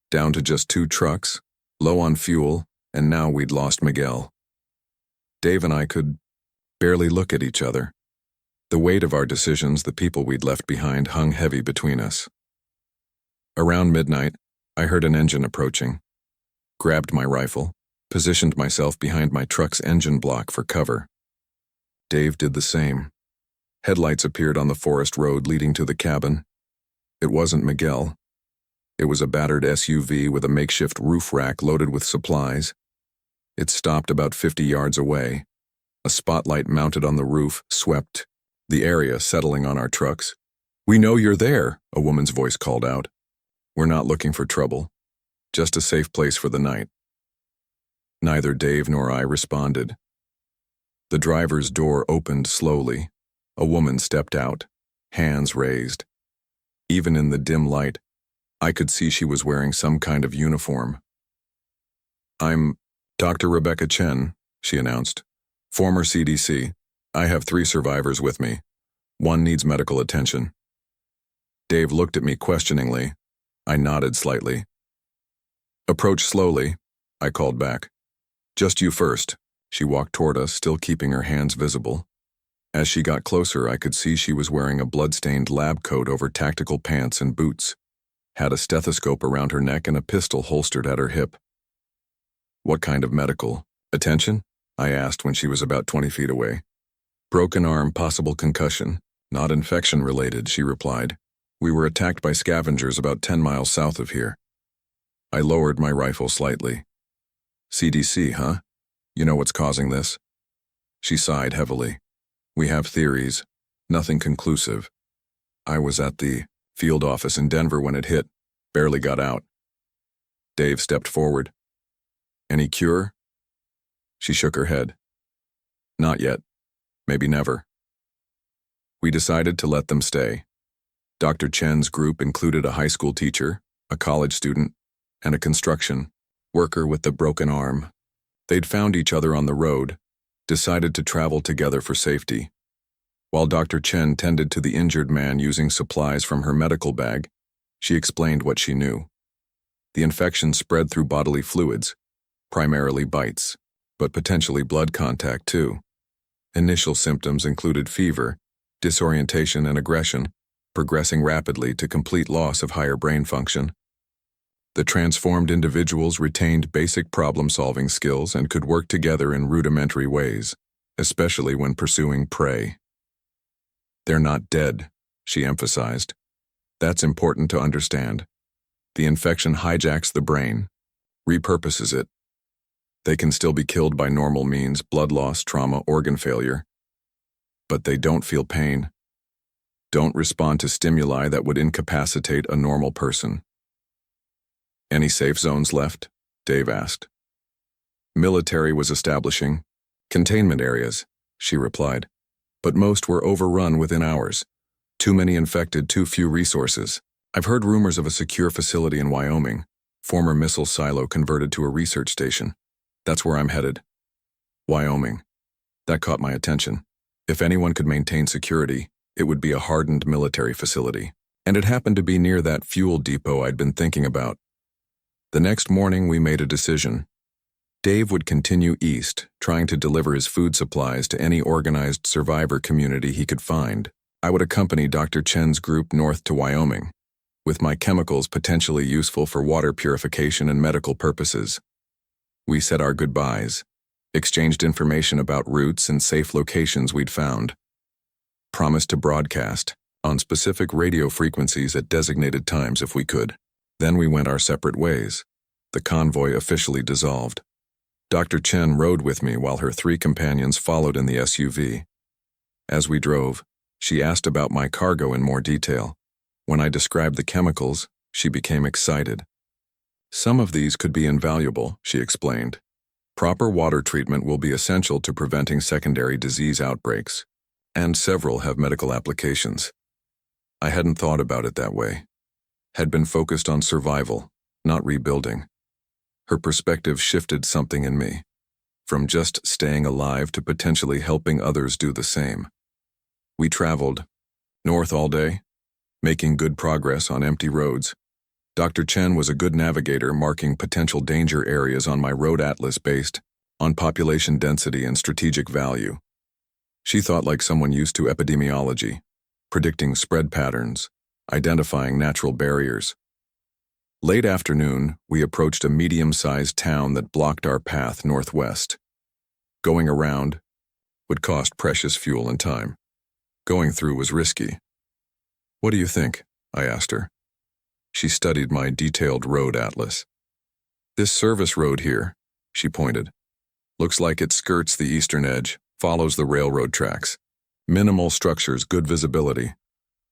Down to just 2 trucks, low on fuel, and now we'd lost Miguel. Dave and I could barely look at each other. The weight of our decisions, the people we'd left behind, hung heavy between us. Around midnight, I heard an engine approaching. Grabbed my rifle, positioned myself behind my truck's engine block for cover. Dave did the same. Headlights appeared on the forest road leading to the cabin. It wasn't Miguel. It was a battered SUV with a makeshift roof rack loaded with supplies. It stopped about 50 yards away. A spotlight mounted on the roof swept the area, settling on our trucks. "We know you're there," a woman's voice called out. "We're not looking for trouble. Just a safe place for the night." Neither Dave nor I responded. The driver's door opened slowly. A woman stepped out, hands raised. Even in the dim light, I could see she was wearing some kind of uniform. "I'm Dr. Rebecca Chen," she announced. "Former CDC. I have 3 survivors with me. One needs medical attention." Dave looked at me questioningly. I nodded slightly. "Approach slowly," I called back. "Just you first." She walked toward us, still keeping her hands visible. As she got closer, I could see she was wearing a blood-stained lab coat over tactical pants and boots, had a stethoscope around her neck and a pistol holstered at her hip. "What kind of medical attention?" I asked when she was about 20 feet away. "Broken arm, possible concussion. Not infection-related," she replied. "We were attacked by scavengers about 10 miles south of here." I lowered my rifle slightly. "CDC, huh? You know what's causing this?" She sighed heavily. "We have theories. Nothing conclusive. I was at the field office in Denver when it hit, barely got out. Dave stepped forward. Any cure? She shook her head. Not yet. Maybe never. We decided to let them stay. Dr. Chen's group included a high school teacher, a college student, and a construction worker with the broken arm. They'd found each other on the road, decided to travel together for safety. While Dr. Chen tended to the injured man using supplies from her medical bag, she explained what she knew. The infection spread through bodily fluids, primarily bites, but potentially blood contact too. Initial symptoms included fever, disorientation, and aggression, progressing rapidly to complete loss of higher brain function. The transformed individuals retained basic problem-solving skills and could work together in rudimentary ways, especially when pursuing prey. They're not dead, she emphasized. That's important to understand. The infection hijacks the brain, repurposes it. They can still be killed by normal means, blood loss, trauma, organ failure. But they don't feel pain. Don't respond to stimuli that would incapacitate a normal person. Any safe zones left? Dave asked. Military was establishing containment areas, she replied. But most were overrun within hours. Too many infected, too few resources. I've heard rumors of a secure facility in Wyoming, former missile silo converted to a research station. That's where I'm headed. Wyoming. That caught my attention. If anyone could maintain security, it would be a hardened military facility. And it happened to be near that fuel depot I'd been thinking about. The next morning, we made a decision. Dave would continue east, trying to deliver his food supplies to any organized survivor community he could find. I would accompany Dr. Chen's group north to Wyoming, with my chemicals potentially useful for water purification and medical purposes. We said our goodbyes, exchanged information about routes and safe locations we'd found, promised to broadcast on specific radio frequencies at designated times if we could. Then we went our separate ways. The convoy officially dissolved. Dr. Chen rode with me while her 3 companions followed in the SUV. As we drove, she asked about my cargo in more detail. When I described the chemicals, she became excited. Some of these could be invaluable, she explained. Proper water treatment will be essential to preventing secondary disease outbreaks, and several have medical applications. I hadn't thought about it that way. Had been focused on survival, not rebuilding. Her perspective shifted something in me, from just staying alive to potentially helping others do the same. We traveled north all day, making good progress on empty roads. Dr. Chen was a good navigator, marking potential danger areas on my road atlas based on population density and strategic value. She thought like someone used to epidemiology, predicting spread patterns, identifying natural barriers. Late afternoon, we approached a medium-sized town that blocked our path northwest. Going around would cost precious fuel and time. Going through was risky. What do you think? I asked her. She studied my detailed road atlas. This service road here, she pointed, looks like it skirts the eastern edge, follows the railroad tracks. Minimal structures, good visibility.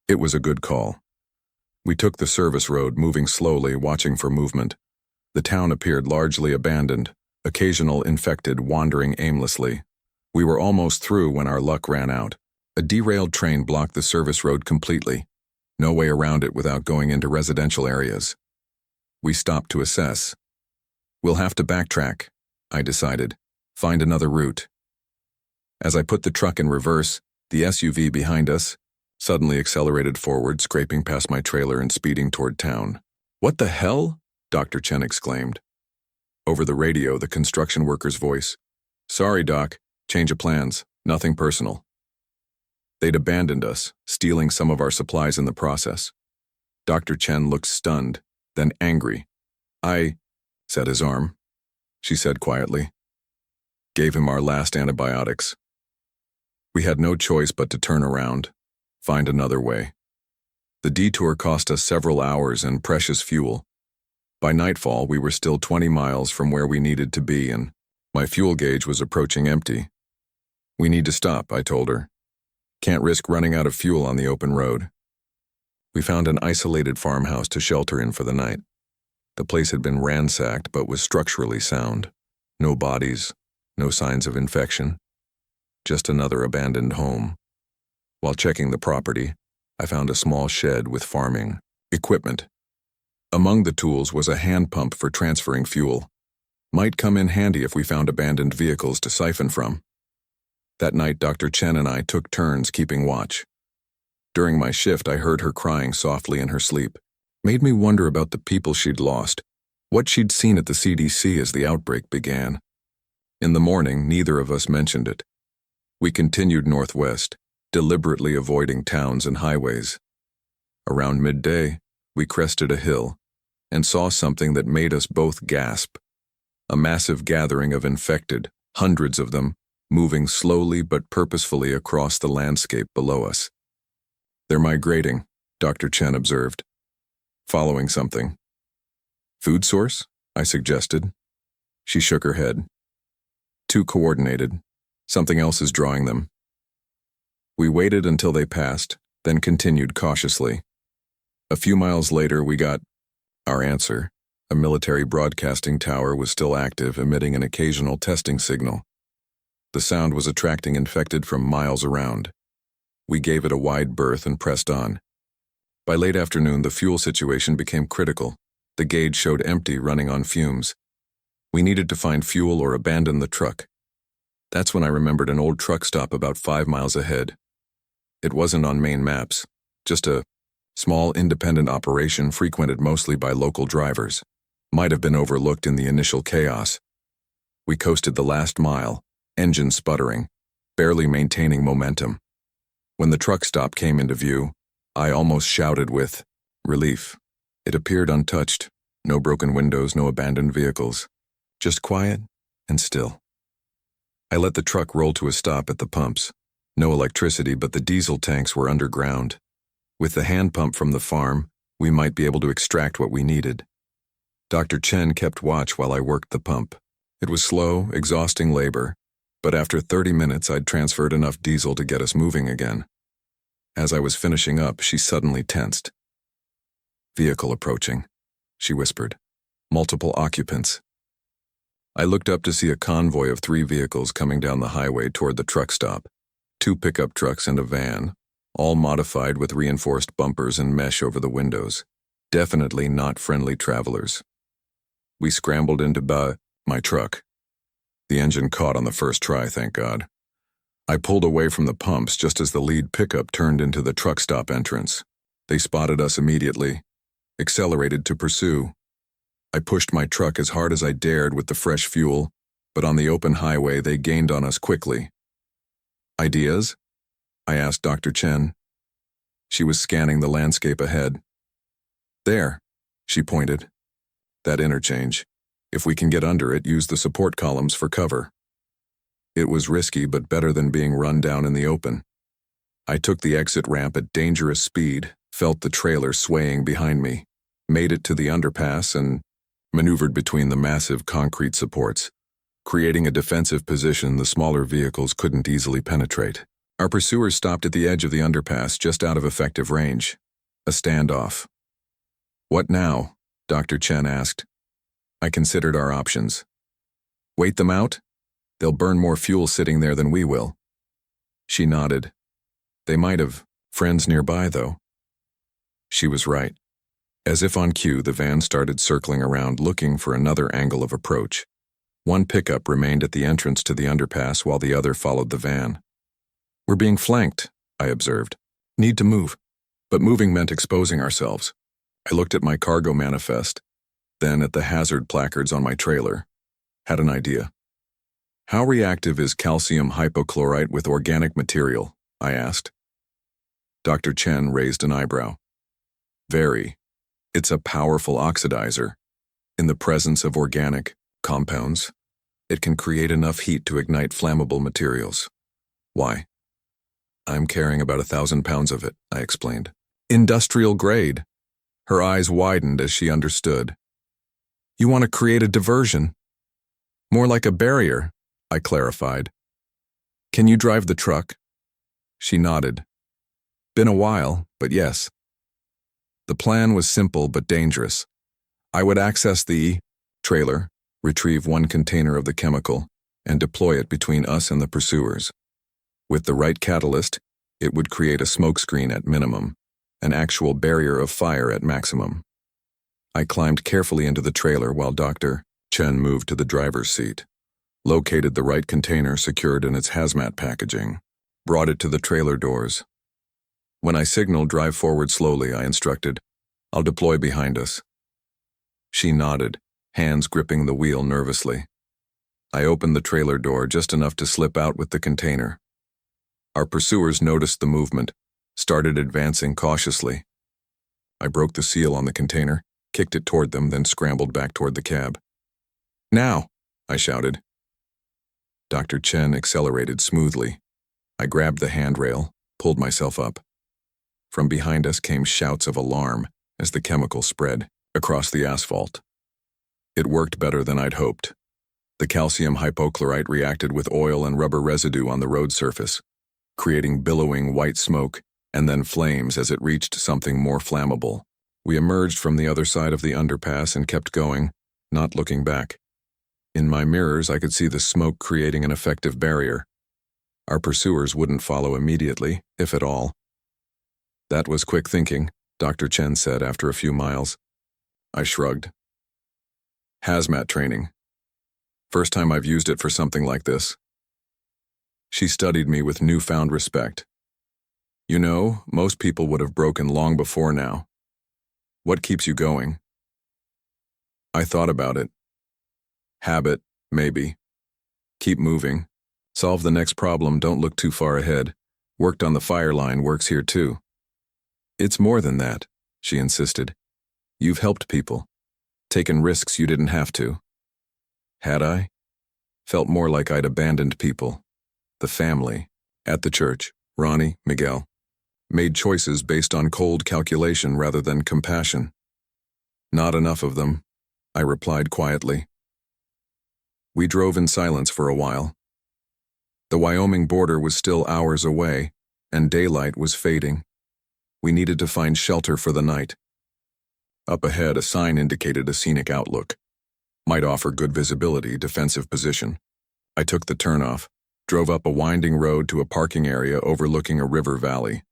It was a good call. We took the service road, moving slowly, watching for movement. The town appeared largely abandoned, occasional infected wandering aimlessly. We were almost through when our luck ran out. A derailed train blocked the service road completely. No way around it without going into residential areas. We stopped to assess. We'll have to backtrack, I decided. Find another route. As I put the truck in reverse, the SUV behind us suddenly accelerated forward, scraping past my trailer and speeding toward town. What the hell? Dr. Chen exclaimed. Over the radio, the construction worker's voice. Sorry, Doc. Change of plans. Nothing personal. They'd abandoned us, stealing some of our supplies in the process. Dr. Chen looked stunned, then angry. I set his arm, she said quietly. Gave him our last antibiotics. We had no choice but to turn around, find another way. The detour cost us several hours and precious fuel. By nightfall, we were still 20 miles from where we needed to be, and my fuel gauge was approaching empty. We need to stop, I told her. Can't risk running out of fuel on the open road. We found an isolated farmhouse to shelter in for the night. The place had been ransacked but was structurally sound. No bodies, no signs of infection. Just another abandoned home. While checking the property, I found a small shed with farming equipment. Among the tools was a hand pump for transferring fuel. Might come in handy if we found abandoned vehicles to siphon from. That night, Dr. Chen and I took turns keeping watch. During my shift, I heard her crying softly in her sleep. Made me wonder about the people she'd lost, what she'd seen at the CDC as the outbreak began. In the morning, neither of us mentioned it. We continued northwest, deliberately avoiding towns and highways. Around midday, we crested a hill and saw something that made us both gasp. A massive gathering of infected, hundreds of them, moving slowly but purposefully across the landscape below us. They're migrating, Dr. Chen observed. Following something. Food source? I suggested. She shook her head. Too coordinated. Something else is drawing them. We waited until they passed, then continued cautiously. A few miles later, we got our answer. A military broadcasting tower was still active, emitting an occasional testing signal. The sound was attracting infected from miles around. We gave it a wide berth and pressed on. By late afternoon, the fuel situation became critical. The gauge showed empty, running on fumes. We needed to find fuel or abandon the truck. That's when I remembered an old truck stop about 5 miles ahead. It wasn't on main maps, just a small independent operation frequented mostly by local drivers. Might have been overlooked in the initial chaos. We coasted the last mile, engine sputtering, barely maintaining momentum. When the truck stop came into view, I almost shouted with relief. It appeared untouched, no broken windows, no abandoned vehicles, just quiet and still. I let the truck roll to a stop at the pumps. No electricity, but the diesel tanks were underground. With the hand pump from the farm, we might be able to extract what we needed. Dr. Chen kept watch while I worked the pump. It was slow, exhausting labor, but after 30 minutes I'd transferred enough diesel to get us moving again. As I was finishing up, she suddenly tensed. Vehicle approaching, she whispered. Multiple occupants. I looked up to see a convoy of 3 vehicles coming down the highway toward the truck stop. 2 pickup trucks and a van, all modified with reinforced bumpers and mesh over the windows. Definitely not friendly travelers. We scrambled into my truck. The engine caught on the first try, thank God. I pulled away from the pumps just as the lead pickup turned into the truck stop entrance. They spotted us immediately, accelerated to pursue. I pushed my truck as hard as I dared with the fresh fuel, but on the open highway they gained on us quickly. Ideas? I asked Dr. Chen. She was scanning the landscape ahead. There, she pointed. That interchange. If we can get under it, use the support columns for cover. It was risky, but better than being run down in the open. I took the exit ramp at dangerous speed, felt the trailer swaying behind me, made it to the underpass and maneuvered between the massive concrete supports, creating a defensive position the smaller vehicles couldn't easily penetrate. Our pursuers stopped at the edge of the underpass, just out of effective range. A standoff. What now? Dr. Chen asked. I considered our options. Wait them out? They'll burn more fuel sitting there than we will. She nodded. They might have friends nearby, though. She was right. As if on cue, the van started circling around, looking for another angle of approach. One pickup remained at the entrance to the underpass while the other followed the van. We're being flanked, I observed. Need to move. But moving meant exposing ourselves. I looked at my cargo manifest, then at the hazard placards on my trailer. Had an idea. How reactive is calcium hypochlorite with organic material? I asked. Dr. Chen raised an eyebrow. Very. It's a powerful oxidizer. In the presence of organic compounds, it can create enough heat to ignite flammable materials. Why? I'm carrying about 1,000 pounds of it, I explained. Industrial grade. Her eyes widened as she understood. You want to create a diversion? More like a barrier, I clarified. Can you drive the truck? She nodded. Been a while, but yes. The plan was simple but dangerous. I would access the trailer, retrieve one container of the chemical, and deploy it between us and the pursuers. With the right catalyst, it would create a smokescreen at minimum, an actual barrier of fire at maximum. I climbed carefully into the trailer while Dr. Chen moved to the driver's seat, located the right container secured in its hazmat packaging, brought it to the trailer doors. When I signaled drive forward slowly, I instructed, I'll deploy behind us. She nodded, hands gripping the wheel nervously. I opened the trailer door just enough to slip out with the container. Our pursuers noticed the movement, started advancing cautiously. I broke the seal on the container, kicked it toward them, then scrambled back toward the cab. Now, I shouted. Dr. Chen accelerated smoothly. I grabbed the handrail, pulled myself up. From behind us came shouts of alarm as the chemical spread across the asphalt. It worked better than I'd hoped. The calcium hypochlorite reacted with oil and rubber residue on the road surface, creating billowing white smoke and then flames as it reached something more flammable. We emerged from the other side of the underpass and kept going, not looking back. In my mirrors, I could see the smoke creating an effective barrier. Our pursuers wouldn't follow immediately, if at all. That was quick thinking, Dr. Chen said after a few miles. I shrugged. Hazmat training. First time I've used it for something like this. She studied me with newfound respect. You know, most people would have broken long before now. What keeps you going? I thought about it. Habit, maybe. Keep moving. Solve the next problem, don't look too far ahead. Worked on the fire line, works here too. It's more than that, she insisted. You've helped people. Taken risks you didn't have to. Had I? Felt more like I'd abandoned people. The family. At the church, Ronnie, Miguel. Made choices based on cold calculation rather than compassion. Not enough of them, I replied quietly. We drove in silence for a while. The Wyoming border was still hours away, and daylight was fading. We needed to find shelter for the night. Up ahead, a sign indicated a scenic outlook. Might offer good visibility, defensive position. I took the turnoff, drove up a winding road to a parking area overlooking a river valley.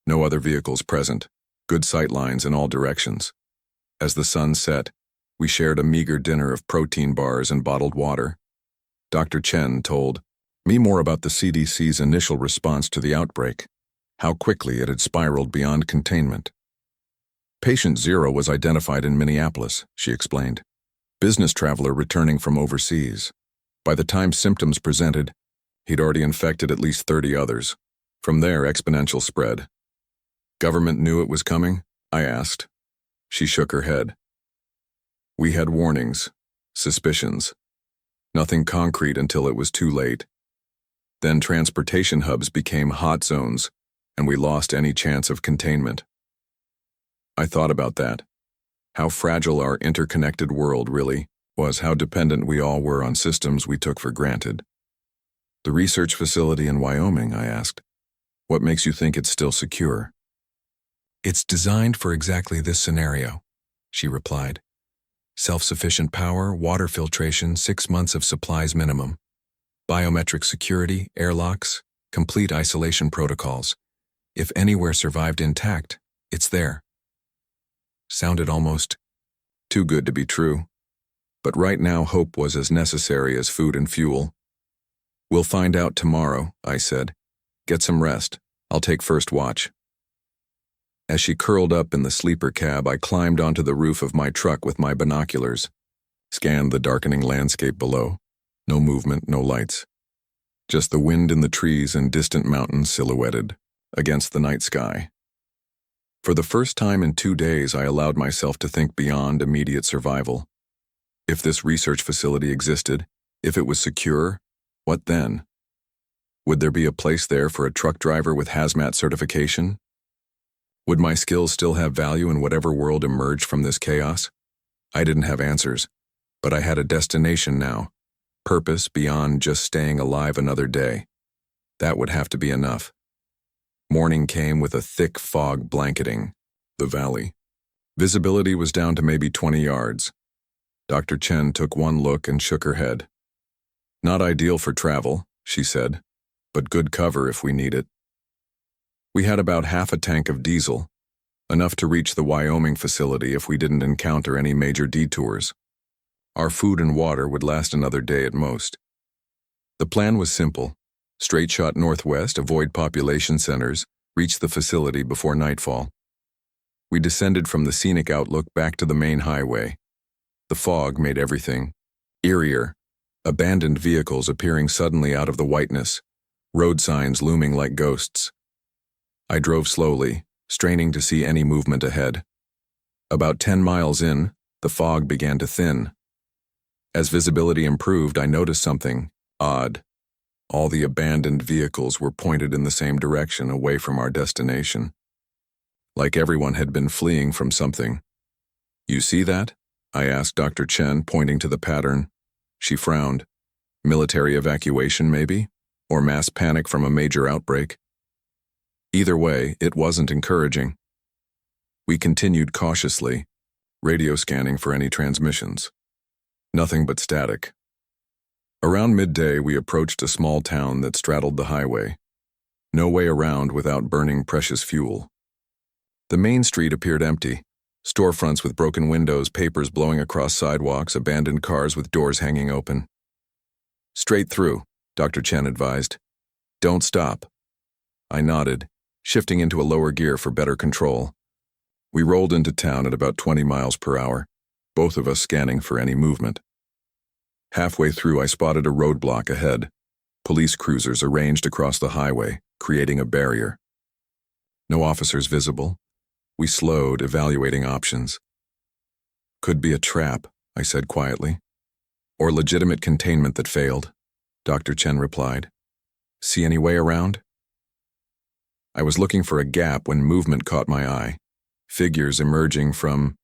No other vehicles present. Good sight lines in all directions. As the sun set, we shared a meager dinner of protein bars and bottled water. Dr. Chen told me more about the CDC's initial response to the outbreak, how quickly it had spiraled beyond containment. Patient 0 was identified in Minneapolis, she explained. Business traveler returning from overseas. By the time symptoms presented, he'd already infected at least 30 others. From there, exponential spread. Government knew it was coming? I asked. She shook her head. We had warnings, suspicions. Nothing concrete until it was too late. Then transportation hubs became hot zones, and we lost any chance of containment. I thought about that. How fragile our interconnected world really was, how dependent we all were on systems we took for granted. The research facility in Wyoming, I asked. What makes you think it's still secure? It's designed for exactly this scenario, she replied. Self-sufficient power, water filtration, 6 months of supplies minimum. Biometric security, airlocks, complete isolation protocols. If anywhere survived intact, it's there. Sounded almost too good to be true. But right now hope was as necessary as food and fuel. We'll find out tomorrow, I said. Get some rest. I'll take first watch. As she curled up in the sleeper cab, I climbed onto the roof of my truck with my binoculars, scanned the darkening landscape below. No movement, no lights. Just the wind in the trees and distant mountains silhouetted against the night sky. For the first time in 2 days, I allowed myself to think beyond immediate survival. If this research facility existed, if it was secure, what then? Would there be a place there for a truck driver with hazmat certification? Would my skills still have value in whatever world emerged from this chaos? I didn't have answers, but I had a destination now, purpose beyond just staying alive another day. That would have to be enough. Morning came with a thick fog blanketing the valley. Visibility was down to maybe 20 yards. Dr. Chen took one look and shook her head. Not ideal for travel, she said, but good cover if we need it. We had about half a tank of diesel, enough to reach the Wyoming facility if we didn't encounter any major detours. Our food and water would last another day at most. The plan was simple. Straight shot northwest, avoid population centers, reach the facility before nightfall. We descended from the scenic outlook back to the main highway. The fog made everything eerier, abandoned vehicles appearing suddenly out of the whiteness, road signs looming like ghosts. I drove slowly, straining to see any movement ahead. About 10 miles in, the fog began to thin. As visibility improved, I noticed something odd. All the abandoned vehicles were pointed in the same direction, away from our destination. Like everyone had been fleeing from something. You see that? I asked Dr. Chen, pointing to the pattern. She frowned. Military evacuation, maybe? Or mass panic from a major outbreak? Either way, it wasn't encouraging. We continued cautiously, radio scanning for any transmissions. Nothing but static. Around midday, we approached a small town that straddled the highway. No way around without burning precious fuel. The main street appeared empty. Storefronts with broken windows, papers blowing across sidewalks, abandoned cars with doors hanging open. Straight through, Dr. Chen advised. Don't stop. I nodded, shifting into a lower gear for better control. We rolled into town at about 20 miles per hour, both of us scanning for any movement. Halfway through, I spotted a roadblock ahead. Police cruisers arranged across the highway, creating a barrier. No officers visible. We slowed, evaluating options. Could be a trap, I said quietly. Or legitimate containment that failed, Dr. Chen replied. See any way around? I was looking for a gap when movement caught my eye. Figures emerging from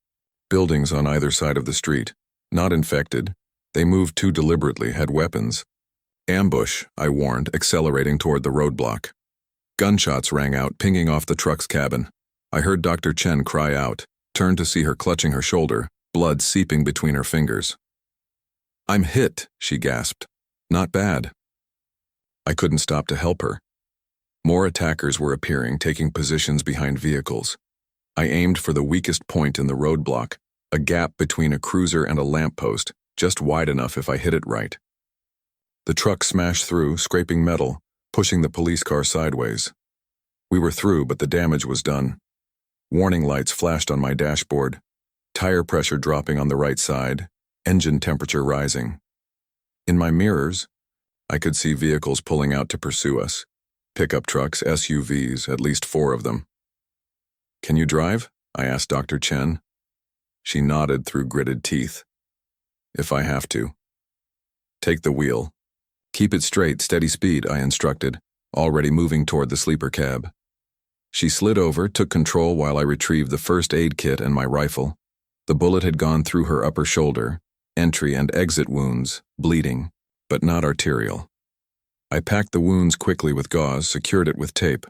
buildings on either side of the street. Not infected. They moved too deliberately, had weapons. Ambush, I warned, accelerating toward the roadblock. Gunshots rang out, pinging off the truck's cabin. I heard Dr. Chen cry out, turned to see her clutching her shoulder, blood seeping between her fingers. I'm hit, she gasped. Not bad. I couldn't stop to help her. More attackers were appearing, taking positions behind vehicles. I aimed for the weakest point in the roadblock, a gap between a cruiser and a lamppost, just wide enough if I hit it right. The truck smashed through, scraping metal, pushing the police car sideways. We were through, but the damage was done. Warning lights flashed on my dashboard, tire pressure dropping on the right side, engine temperature rising. In my mirrors, I could see vehicles pulling out to pursue us. Pickup trucks, SUVs, at least 4 of them. Can you drive? I asked Dr. Chen. She nodded through gritted teeth. If I have to. Take the wheel. Keep it straight, steady speed, I instructed, already moving toward the sleeper cab. She slid over, took control while I retrieved the first aid kit and my rifle. The bullet had gone through her upper shoulder, entry and exit wounds, bleeding, but not arterial. I packed the wounds quickly with gauze, secured it with tape.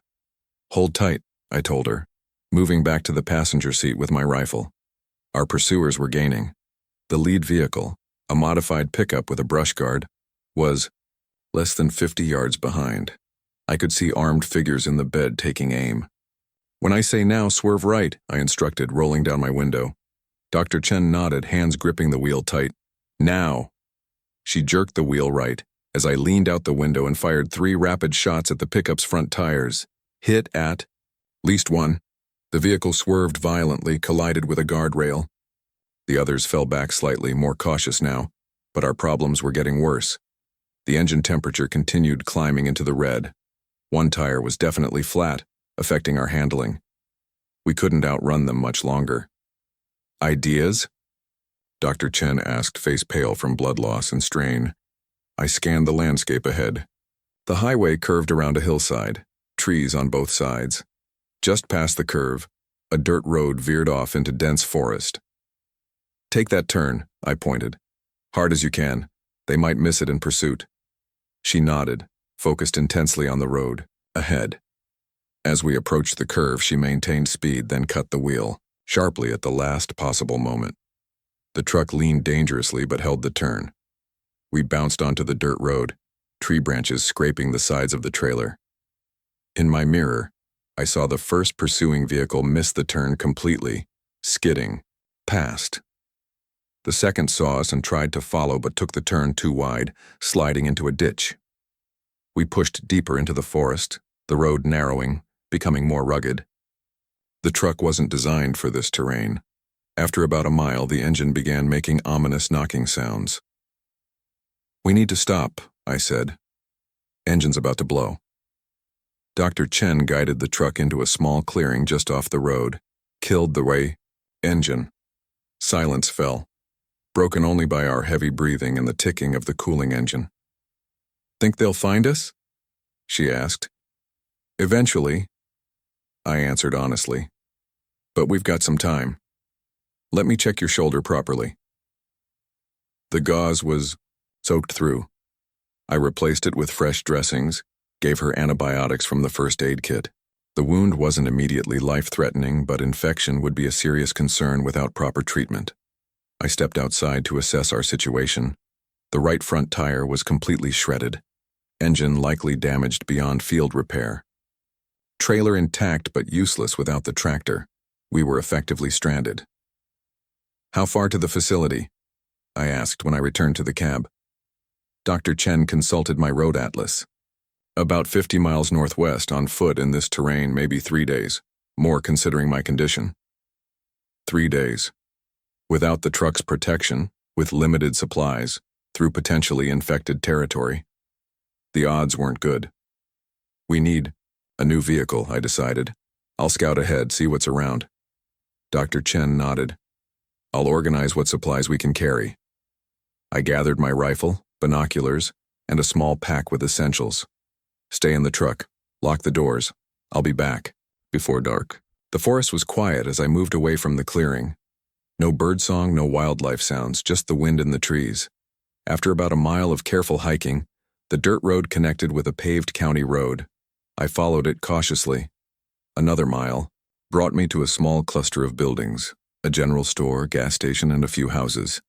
Hold tight, I told her, moving back to the passenger seat with my rifle. Our pursuers were gaining. The lead vehicle, a modified pickup with a brush guard, was less than 50 yards behind. I could see armed figures in the bed taking aim. When I say now, swerve right, I instructed, rolling down my window. Dr. Chen nodded, hands gripping the wheel tight. Now. She jerked the wheel right as I leaned out the window and fired 3 rapid shots at the pickup's front tires. Hit at least one. The vehicle swerved violently, collided with a guardrail. The others fell back slightly, more cautious now, but our problems were getting worse. The engine temperature continued climbing into the red. One tire was definitely flat, affecting our handling. We couldn't outrun them much longer. Ideas? Dr. Chen asked, face pale from blood loss and strain. I scanned the landscape ahead. The highway curved around a hillside, trees on both sides. Just past the curve, a dirt road veered off into dense forest. Take that turn, I pointed. Hard as you can. They might miss it in pursuit. She nodded, focused intensely on the road, ahead. As we approached the curve, she maintained speed, then cut the wheel, sharply at the last possible moment. The truck leaned dangerously but held the turn. We bounced onto the dirt road, tree branches scraping the sides of the trailer. In my mirror, I saw the first pursuing vehicle miss the turn completely, skidding, past. The second saw us and tried to follow but took the turn too wide, sliding into a ditch. We pushed deeper into the forest, the road narrowing, becoming more rugged. The truck wasn't designed for this terrain. After about a mile, the engine began making ominous knocking sounds. "We need to stop," I said. "Engine's about to blow." Dr. Chen guided the truck into a small clearing just off the road, killed the way. Engine. Silence fell, broken only by our heavy breathing and the ticking of the cooling engine. "Think they'll find us?" she asked. "Eventually," I answered honestly. "But we've got some time. Let me check your shoulder properly." The gauze was soaked through. I replaced it with fresh dressings, gave her antibiotics from the first aid kit. The wound wasn't immediately life-threatening, but infection would be a serious concern without proper treatment. I stepped outside to assess our situation. The right front tire was completely shredded. Engine likely damaged beyond field repair. Trailer intact but useless without the tractor. We were effectively stranded. "How far to the facility?" I asked when I returned to the cab. Dr. Chen consulted my road atlas. "About 50 miles northwest on foot in this terrain, maybe 3 days, more considering my condition." 3 days. Without the truck's protection, with limited supplies, through potentially infected territory. The odds weren't good. "We need a new vehicle," I decided. "I'll scout ahead, see what's around." Dr. Chen nodded. "I'll organize what supplies we can carry." I gathered my rifle, binoculars, and a small pack with essentials. "Stay in the truck. Lock the doors. I'll be back before dark." The forest was quiet as I moved away from the clearing. No birdsong, no wildlife sounds, just the wind in the trees. After about a mile of careful hiking, the dirt road connected with a paved county road. I followed it cautiously. Another mile brought me to a small cluster of buildings, a general store, gas station, and a few houses.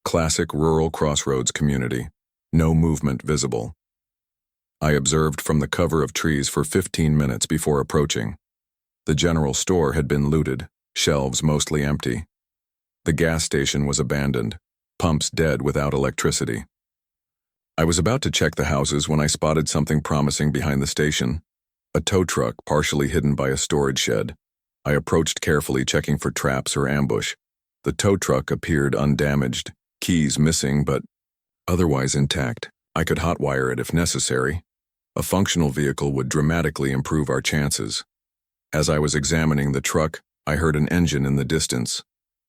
Classic rural crossroads community. No movement visible. I observed from the cover of trees for 15 minutes before approaching. The general store had been looted, shelves mostly empty. The gas station was abandoned, pumps dead without electricity. I was about to check the houses when I spotted something promising behind the station. A tow truck partially hidden by a storage shed. I approached carefully, checking for traps or ambush. The tow truck appeared undamaged, keys missing but otherwise intact. I could hotwire it if necessary. A functional vehicle would dramatically improve our chances. As I was examining the truck, I heard an engine in the distance,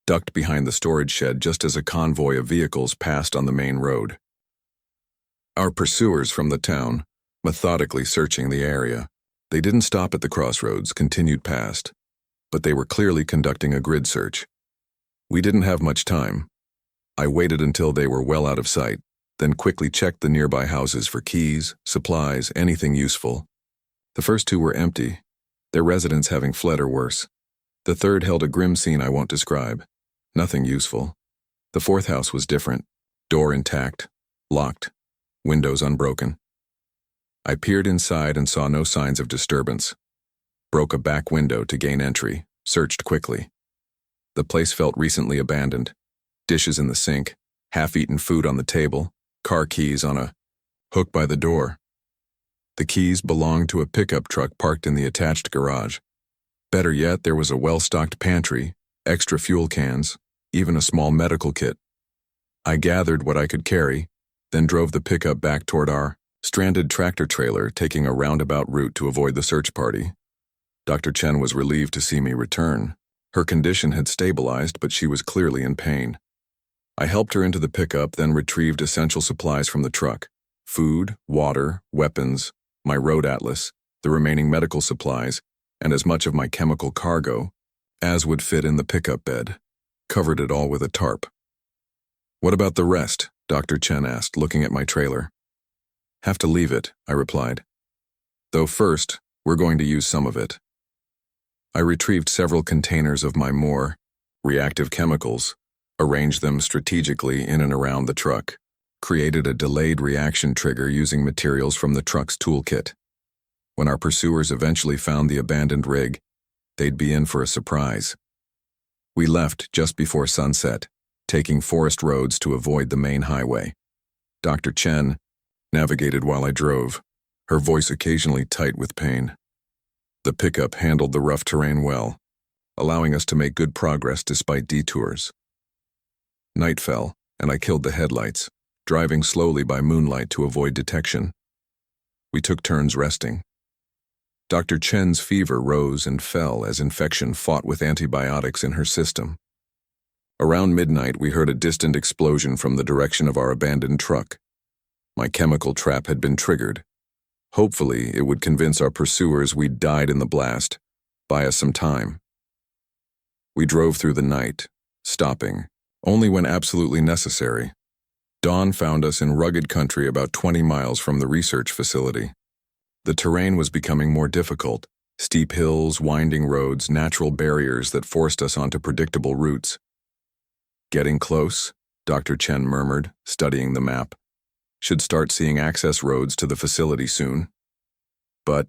ducked behind the storage shed just as a convoy of vehicles passed on the main road. Our pursuers from the town, methodically searching the area. They didn't stop at the crossroads, continued past, but they were clearly conducting a grid search. We didn't have much time. I waited until they were well out of sight, then quickly checked the nearby houses for keys, supplies, anything useful. The first two were empty, their residents having fled or worse. The third held a grim scene I won't describe. Nothing useful. The fourth house was different. Door intact, locked, windows unbroken. I peered inside and saw no signs of disturbance. Broke a back window to gain entry, searched quickly. The place felt recently abandoned. Dishes in the sink, half-eaten food on the table, car keys on a hook by the door. The keys belonged to a pickup truck parked in the attached garage. Better yet, there was a well-stocked pantry, extra fuel cans, even a small medical kit. I gathered what I could carry, then drove the pickup back toward our stranded tractor trailer, taking a roundabout route to avoid the search party. Dr. Chen was relieved to see me return. Her condition had stabilized, but she was clearly in pain. I helped her into the pickup, then retrieved essential supplies from the truck: food, water, weapons, my road atlas, the remaining medical supplies, and as much of my chemical cargo as would fit in the pickup bed. Covered it all with a tarp. "What about the rest?" Dr. Chen asked, looking at my trailer. "Have to leave it," I replied. "Though first, We're going to use some of it. I retrieved several containers of my more reactive chemicals, arranged them strategically in and around the truck, created a delayed reaction trigger using materials from the truck's toolkit. When our pursuers eventually found the abandoned rig, they'd be in for a surprise. We left just before sunset, taking forest roads to avoid the main highway. Dr. Chen navigated while I drove, her voice occasionally tight with pain. The pickup handled the rough terrain well, allowing us to make good progress despite detours. Night fell, and I killed the headlights, driving slowly by moonlight to avoid detection. We took turns resting. Dr. Chen's fever rose and fell as infection fought with antibiotics in her system. Around midnight, we heard a distant explosion from the direction of our abandoned truck. My chemical trap had been triggered. Hopefully, it would convince our pursuers we'd died in the blast, buy us some time. We drove through the night, stopping, only when absolutely necessary. Dawn found us in rugged country about 20 miles from the research facility. The terrain was becoming more difficult, steep hills, winding roads, natural barriers that forced us onto predictable routes. Getting close, Dr. Chen murmured, studying the map. Should start seeing access roads to the facility soon. But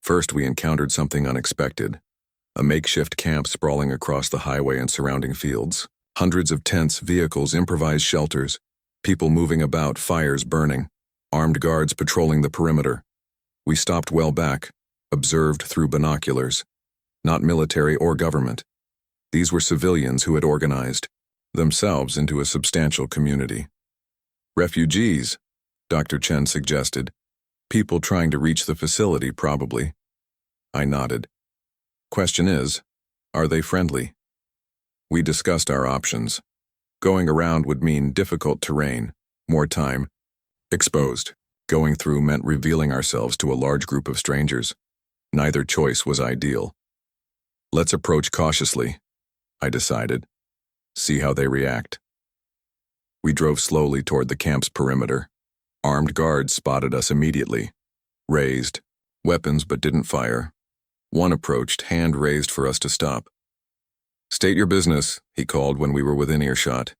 first we encountered something unexpected. A makeshift camp sprawling across the highway and surrounding fields. Hundreds of tents, vehicles, improvised shelters, people moving about, fires burning, armed guards patrolling the perimeter. We stopped well back, observed through binoculars. Not military or government. These were civilians who had organized themselves into a substantial community. Refugees, Dr. Chen suggested. People trying to reach the facility, probably. I nodded. Question is, are they friendly? We discussed our options. Going around would mean difficult terrain, more time, exposed. Going through meant revealing ourselves to a large group of strangers. Neither choice was ideal. Let's approach cautiously, I decided. See how they react. We drove slowly toward the camp's perimeter. Armed guards spotted us immediately. Raised, weapons but didn't fire. One approached, hand raised for us to stop. State your business, he called when we were within earshot.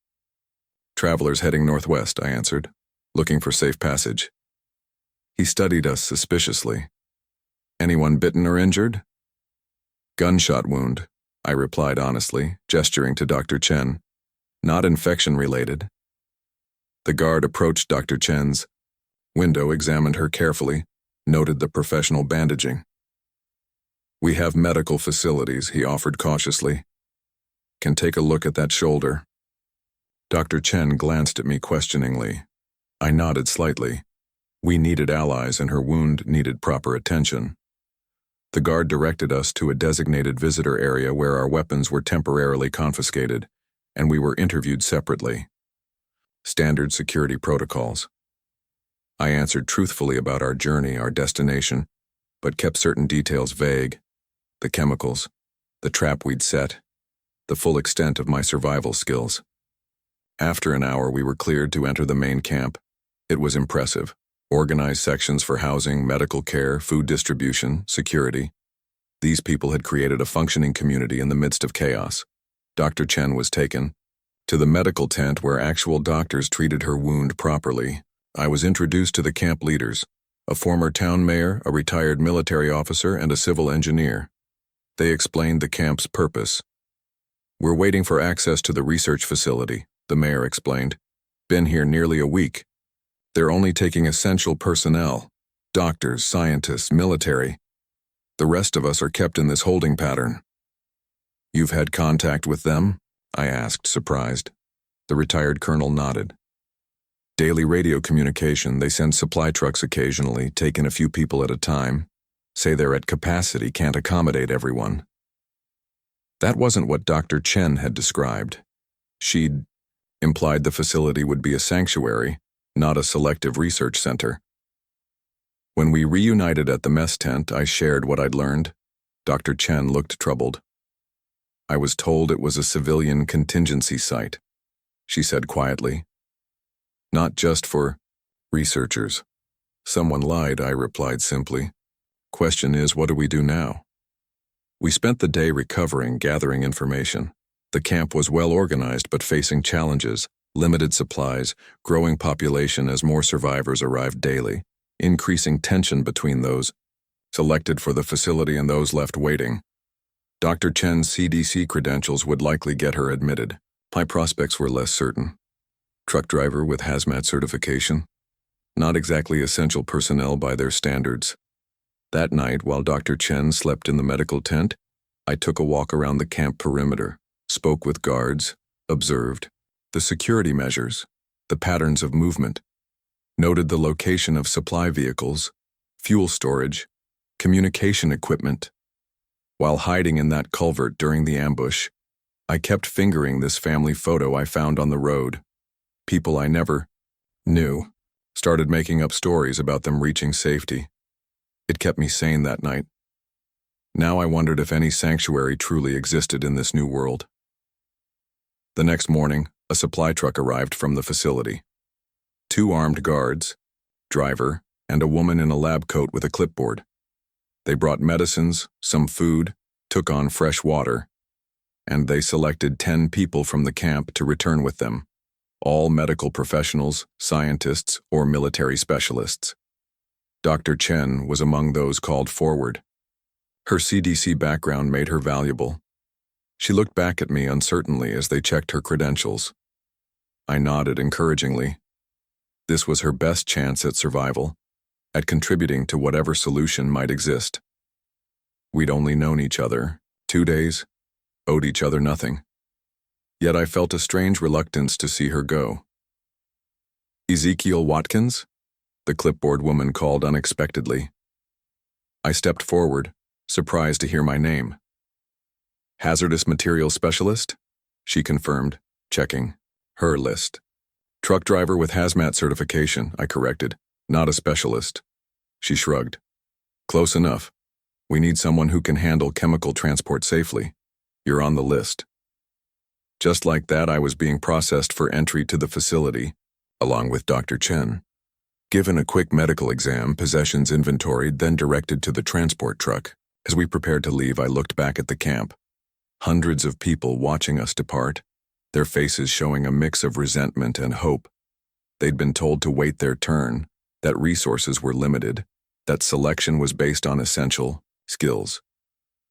Travelers heading northwest, I answered, looking for safe passage. He studied us suspiciously. Anyone bitten or injured? Gunshot wound, I replied honestly, gesturing to Dr. Chen. Not infection-related. The guard approached Dr. Chen's window, examined her carefully, noted the professional bandaging. We have medical facilities, he offered cautiously. Can take a look at that shoulder. Dr. Chen glanced at me questioningly. I nodded slightly. We needed allies and her wound needed proper attention. The guard directed us to a designated visitor area where our weapons were temporarily confiscated, and we were interviewed separately. Standard security protocols. I answered truthfully about our journey, our destination, but kept certain details vague. The chemicals, the trap we'd set, the full extent of my survival skills. After an hour, we were cleared to enter the main camp. It was impressive. Organized sections for housing, medical care, food distribution, security. These people had created a functioning community in the midst of chaos. Dr. Chen was taken to the medical tent where actual doctors treated her wound properly. I was introduced to the camp leaders, a former town mayor, a retired military officer, and a civil engineer. They explained the camp's purpose. We're waiting for access to the research facility, the mayor explained. Been here nearly a week. They're only taking essential personnel, doctors, scientists, military. The rest of us are kept in this holding pattern. You've had contact with them? I asked, surprised. The retired colonel nodded. Daily radio communication, they send supply trucks occasionally, take in a few people at a time. Say they're at capacity, can't accommodate everyone. That wasn't what Dr. Chen had described. She'd implied the facility would be a sanctuary, not a selective research center. When we reunited at the mess tent, I shared what I'd learned. Dr. Chen looked troubled. I was told it was a civilian contingency site, she said quietly. Not just for researchers. Someone lied, I replied simply. Question is, what do we do now? We spent the day recovering, gathering information. The camp was well organized but facing challenges, limited supplies, growing population as more survivors arrived daily, increasing tension between those selected for the facility and those left waiting. Dr. Chen's CDC credentials would likely get her admitted. My prospects were less certain. Truck driver with hazmat certification. Not exactly essential personnel by their standards. That night, while Dr. Chen slept in the medical tent, I took a walk around the camp perimeter, spoke with guards, observed the security measures, the patterns of movement, noted the location of supply vehicles, fuel storage, communication equipment. While hiding in that culvert during the ambush, I kept fingering this family photo I found on the road. People I never knew started making up stories about them reaching safety. It kept me sane that night. Now I wondered if any sanctuary truly existed in this new world. The next morning, a supply truck arrived from the facility. 2 armed guards, driver, and a woman in a lab coat with a clipboard. They brought medicines, some food, took on fresh water, and they selected 10 people from the camp to return with them, all medical professionals, scientists, or military specialists. Dr. Chen was among those called forward. Her CDC background made her valuable. She looked back at me uncertainly as they checked her credentials. I nodded encouragingly. This was her best chance at survival, at contributing to whatever solution might exist. We'd only known each other 2 days, owed each other nothing. Yet I felt a strange reluctance to see her go. Ezekiel Watkins? The clipboard woman called unexpectedly. I stepped forward, surprised to hear my name. Hazardous material specialist? She confirmed, checking her list. Truck driver with hazmat certification, I corrected, not a specialist. She shrugged. Close enough. We need someone who can handle chemical transport safely. You're on the list. Just like that, I was being processed for entry to the facility, along with Dr. Chen. Given a quick medical exam, possessions inventoried, then directed to the transport truck. As we prepared to leave, I looked back at the camp. Hundreds of people watching us depart, their faces showing a mix of resentment and hope. They'd been told to wait their turn, that resources were limited, that selection was based on essential skills.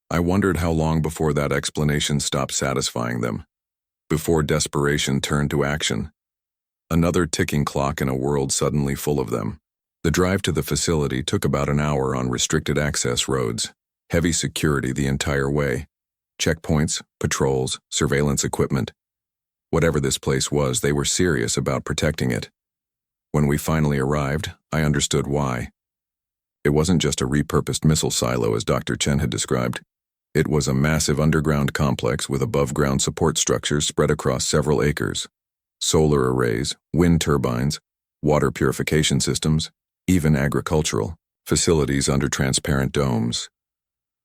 I wondered how long before that explanation stopped satisfying them, before desperation turned to action. Another ticking clock in a world suddenly full of them. The drive to the facility took about an hour on restricted access roads, heavy security the entire way. Checkpoints, patrols, surveillance equipment. Whatever this place was, they were serious about protecting it. When we finally arrived, I understood why. It wasn't just a repurposed missile silo as Dr. Chen had described. It was a massive underground complex with above-ground support structures spread across several acres. Solar arrays, wind turbines, water purification systems, even agricultural facilities under transparent domes.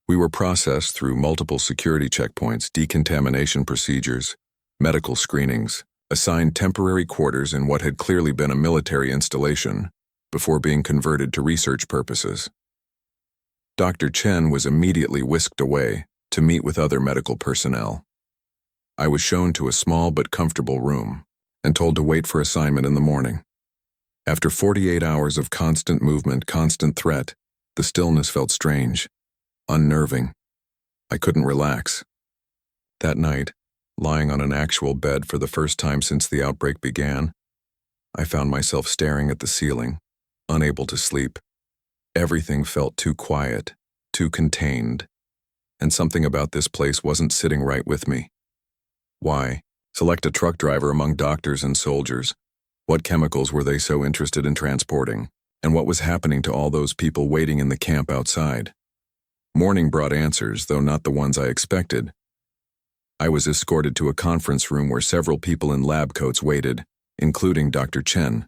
We were processed through multiple security checkpoints, decontamination procedures, medical screenings, assigned temporary quarters in what had clearly been a military installation, before being converted to research purposes. Dr. Chen was immediately whisked away to meet with other medical personnel. I was shown to a small but comfortable room and told to wait for assignment in the morning. After 48 hours of constant movement, constant threat, the stillness felt strange, unnerving. I couldn't relax. That night, lying on an actual bed for the first time since the outbreak began, I found myself staring at the ceiling, unable to sleep. Everything felt too quiet, too contained, and something about this place wasn't sitting right with me. Why? Select a truck driver among doctors and soldiers. What chemicals were they so interested in transporting? And what was happening to all those people waiting in the camp outside? Morning brought answers, though not the ones I expected. I was escorted to a conference room where several people in lab coats waited, including Dr. Chen.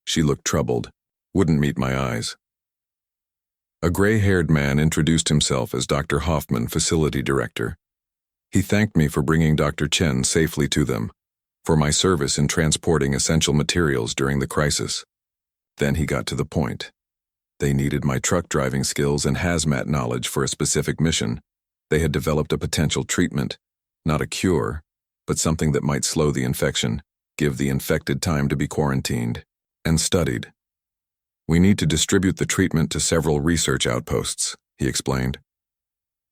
She looked troubled, wouldn't meet my eyes. A gray-haired man introduced himself as Dr. Hoffman, facility director. He thanked me for bringing Dr. Chen safely to them, for my service in transporting essential materials during the crisis. Then he got to the point. They needed my truck driving skills and hazmat knowledge for a specific mission. They had developed a potential treatment, not a cure, but something that might slow the infection, give the infected time to be quarantined, and studied. We need to distribute the treatment to several research outposts, he explained.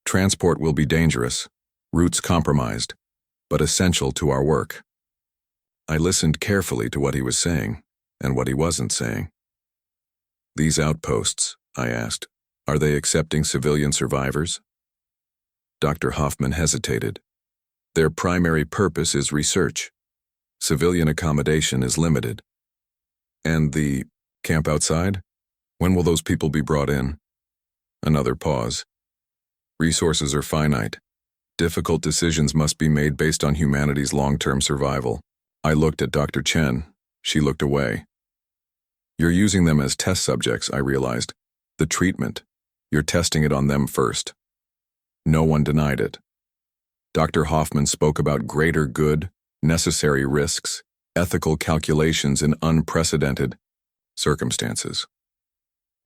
Transport will be dangerous, routes compromised, but essential to our work. I listened carefully to what he was saying and what he wasn't saying. These outposts, I asked, are they accepting civilian survivors? Dr. Hoffman hesitated. Their primary purpose is research. Civilian accommodation is limited. And the camp outside? When will those people be brought in? Another pause. Resources are finite. Difficult decisions must be made based on humanity's long-term survival. I looked at Dr. Chen. She looked away. You're using them as test subjects, I realized. The treatment. You're testing it on them first. No one denied it. Dr. Hoffman spoke about greater good, necessary risks, ethical calculations in unprecedented circumstances.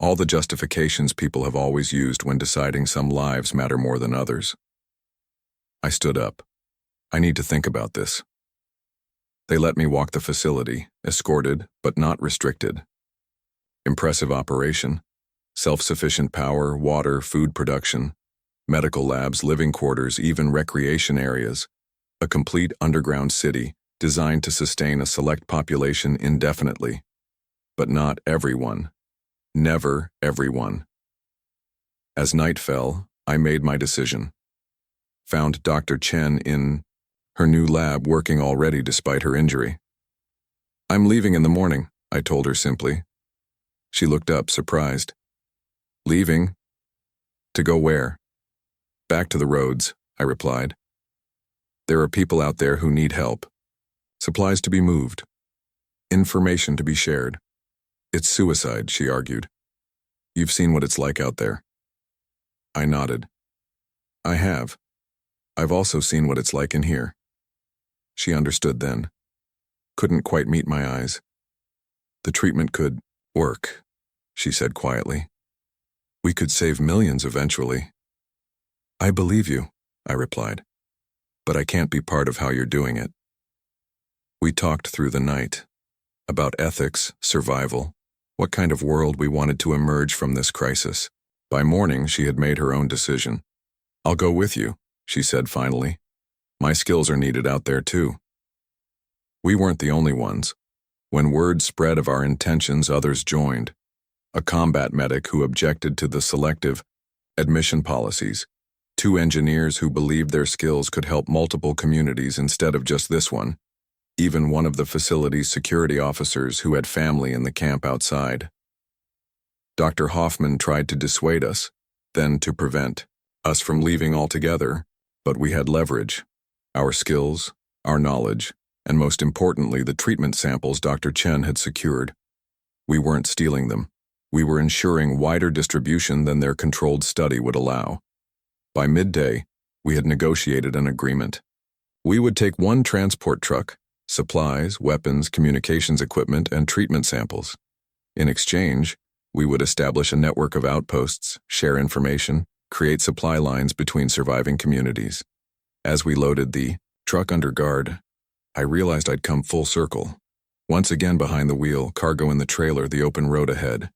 All the justifications people have always used when deciding some lives matter more than others. I stood up. I need to think about this. They let me walk the facility, escorted but not restricted. Impressive operation, self-sufficient power, water, food production, medical labs, living quarters, even recreation areas, a complete underground city designed to sustain a select population indefinitely. But not everyone. Never everyone. As night fell, I made my decision. Found Dr. Chen in her new lab working already despite her injury. I'm leaving in the morning, I told her simply. She looked up, surprised. Leaving? To go where? Back to the roads, I replied. There are people out there who need help. Supplies to be moved. Information to be shared. It's suicide, she argued. You've seen what it's like out there. I nodded. I have. I've also seen what it's like in here. She understood then. Couldn't quite meet my eyes. The treatment could work, she said quietly. We could save millions eventually. I believe you, I replied. But I can't be part of how you're doing it. We talked through the night. About ethics, survival, what kind of world we wanted to emerge from this crisis. By morning, she had made her own decision. I'll go with you, she said finally. My skills are needed out there too. We weren't the only ones. When word spread of our intentions, others joined. A combat medic who objected to the selective admission policies. 2 engineers who believed their skills could help multiple communities instead of just this one. Even one of the facility's security officers who had family in the camp outside. Dr. Hoffman tried to dissuade us, then to prevent us from leaving altogether, but we had leverage. Our skills, our knowledge, and most importantly, the treatment samples Dr. Chen had secured. We weren't stealing them. We were ensuring wider distribution than their controlled study would allow. By midday, we had negotiated an agreement. We would take 1 transport truck, supplies, weapons, communications equipment, and treatment samples. In exchange, we would establish a network of outposts, share information, create supply lines between surviving communities. As we loaded the truck under guard, I realized I'd come full circle. Once again behind the wheel, cargo in the trailer, the open road ahead.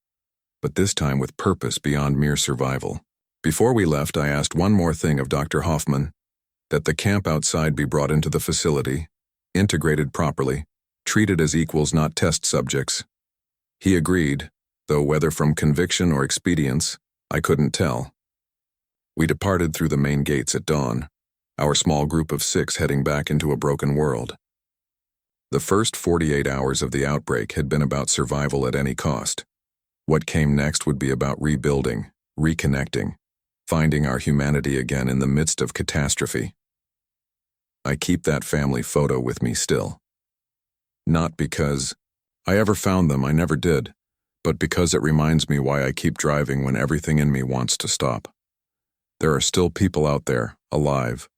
But this time with purpose beyond mere survival. Before we left, I asked one more thing of Dr. Hoffman, that the camp outside be brought into the facility, integrated properly, treated as equals, not test subjects. He agreed, though whether from conviction or expedience, I couldn't tell. We departed through the main gates at dawn, our small group of 6 heading back into a broken world. The first 48 hours of the outbreak had been about survival at any cost. What came next would be about rebuilding, reconnecting, finding our humanity again in the midst of catastrophe. I keep that family photo with me still. Not because I ever found them, I never did, but because it reminds me why I keep driving when everything in me wants to stop. There are still people out there, alive,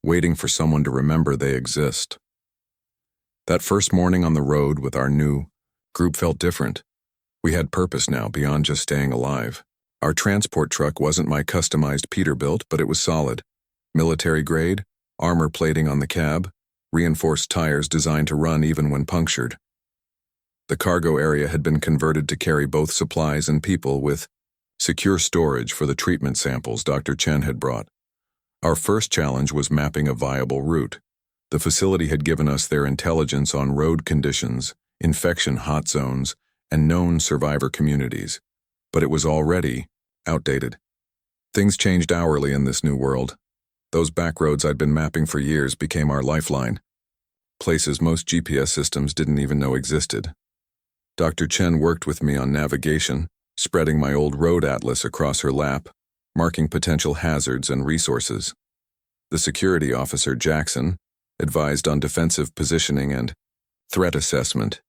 waiting for someone to remember they exist. That first morning on the road with our new group felt different. We had purpose now beyond just staying alive. Our transport truck wasn't my customized Peterbilt, but it was solid. Military grade, armor plating on the cab, reinforced tires designed to run even when punctured. The cargo area had been converted to carry both supplies and people with secure storage for the treatment samples Dr. Chen had brought. Our first challenge was mapping a viable route. The facility had given us their intelligence on road conditions, infection hot zones, and known survivor communities, but it was already outdated. Things changed hourly in this new world. Those back roads I'd been mapping for years became our lifeline. Places most GPS systems didn't even know existed. Dr. Chen worked with me on navigation, spreading my old road atlas across her lap, marking potential hazards and resources. The security officer, Jackson, advised on defensive positioning and threat assessment.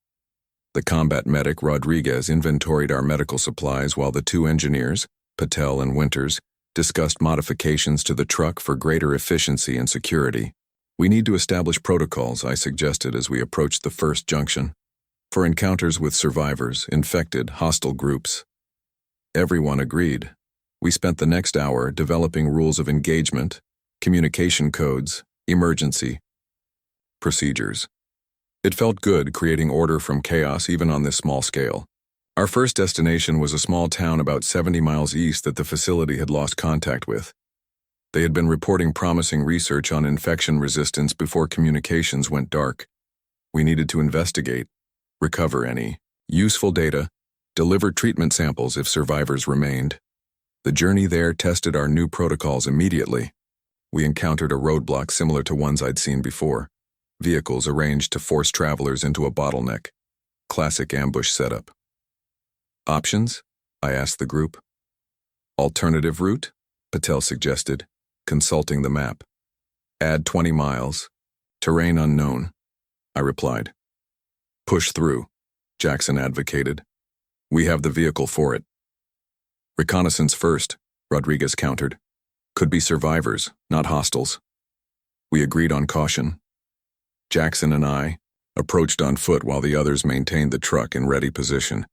The combat medic, Rodriguez, inventoried our medical supplies while the two engineers, Patel and Winters, discussed modifications to the truck for greater efficiency and security. We need to establish protocols, I suggested as we approached the first junction, for encounters with survivors, infected, hostile groups. Everyone agreed. We spent the next hour developing rules of engagement, communication codes, emergency procedures. It felt good creating order from chaos even on this small scale. Our first destination was a small town about 70 miles east that the facility had lost contact with. They had been reporting promising research on infection resistance before communications went dark. We needed to investigate, recover any useful data, deliver treatment samples if survivors remained. The journey there tested our new protocols immediately. We encountered a roadblock similar to ones I'd seen before. Vehicles arranged to force travelers into a bottleneck. Classic ambush setup. Options? I asked the group. Alternative route? Patel suggested, consulting the map. Add 20 miles. Terrain unknown, I replied. Push through, Jackson advocated. We have the vehicle for it. Reconnaissance first, Rodriguez countered. Could be survivors, not hostiles. We agreed on caution. Jackson and I approached on foot while the others maintained the truck in ready position.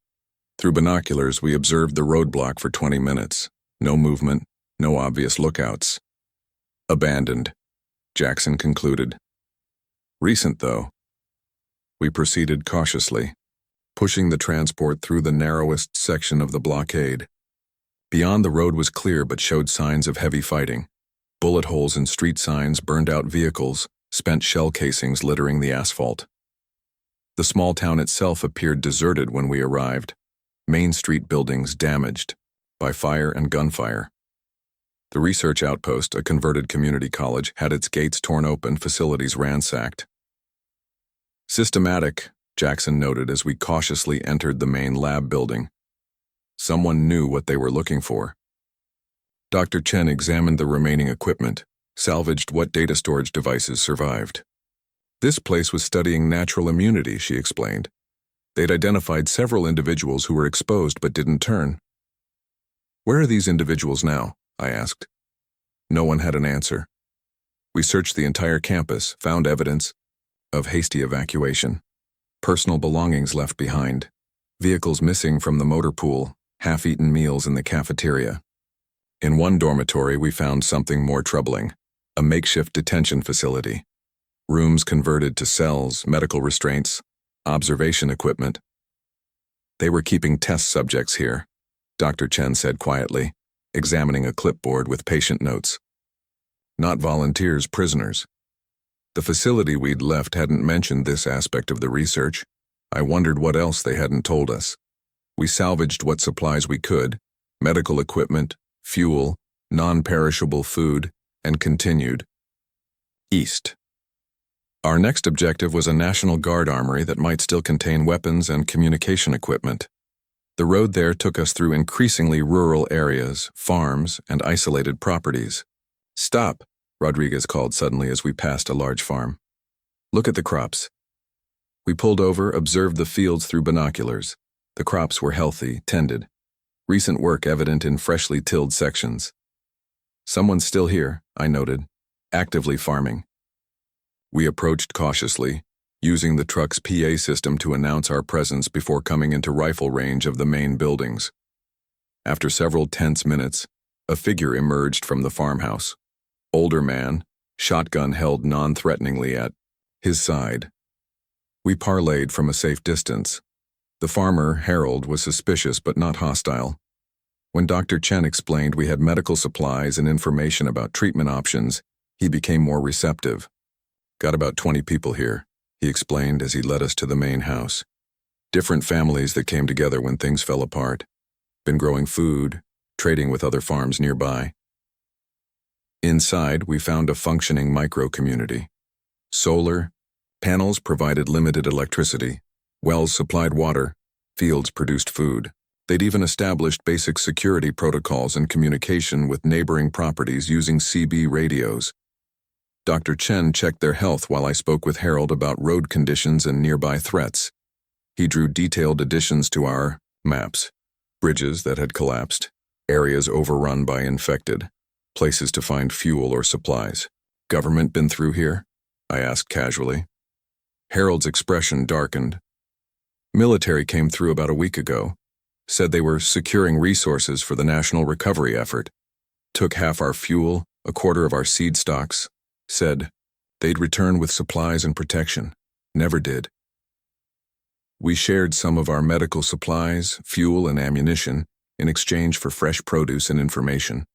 Through binoculars, we observed the roadblock for 20 minutes. No movement, no obvious lookouts. Abandoned, Jackson concluded. Recent, though. We proceeded cautiously, pushing the transport through the narrowest section of the blockade. Beyond, the road was clear but showed signs of heavy fighting. Bullet holes in street signs, burned out vehicles, spent shell casings littering the asphalt. The small town itself appeared deserted when we arrived. Main Street buildings damaged by fire and gunfire. The research outpost, a converted community college, had its gates torn open, facilities ransacked. Systematic, Jackson noted as we cautiously entered the main lab building. Someone knew what they were looking for. Dr. Chen examined the remaining equipment, salvaged what data storage devices survived. This place was studying natural immunity, she explained. They'd identified several individuals who were exposed but didn't turn. Where are these individuals now? I asked. No one had an answer. We searched the entire campus, found evidence of hasty evacuation, personal belongings left behind, vehicles missing from the motor pool, half-eaten meals in the cafeteria. In one dormitory, we found something more troubling, a makeshift detention facility. Rooms converted to cells, medical restraints, observation equipment. They were keeping test subjects here, Dr. Chen said quietly, examining a clipboard with patient notes. Not volunteers, prisoners. The facility we'd left hadn't mentioned this aspect of the research. I wondered what else they hadn't told us. We salvaged what supplies we could, medical equipment, fuel, non-perishable food, and continued east. Our next objective was a National Guard armory that might still contain weapons and communication equipment. The road there took us through increasingly rural areas, farms, and isolated properties. Stop, Rodriguez called suddenly as we passed a large farm. Look at the crops. We pulled over, observed the fields through binoculars. The crops were healthy, tended. Recent work evident in freshly tilled sections. Someone's still here, I noted, actively farming. We approached cautiously, using the truck's PA system to announce our presence before coming into rifle range of the main buildings. After several tense minutes, a figure emerged from the farmhouse. Older man, shotgun held non-threateningly at his side. We parleyed from a safe distance. The farmer, Harold, was suspicious but not hostile. When Dr. Chen explained we had medical supplies and information about treatment options, he became more receptive. Got about 20 people here, he explained as he led us to the main house. Different families that came together when things fell apart. Been growing food, trading with other farms nearby. Inside, we found a functioning micro-community. Solar panels provided limited electricity, wells supplied water, fields produced food. They'd even established basic security protocols and communication with neighboring properties using CB radios. Dr. Chen checked their health while I spoke with Harold about road conditions and nearby threats. He drew detailed additions to our maps. Bridges that had collapsed, areas overrun by infected, places to find fuel or supplies. Government been through here? I asked casually. Harold's expression darkened. Military came through about a week ago. Said they were securing resources for the national recovery effort. Took half our fuel, a quarter of our seed stocks. Said they'd return with supplies and protection. Never did. We shared some of our medical supplies, fuel, and ammunition in exchange for fresh produce and information.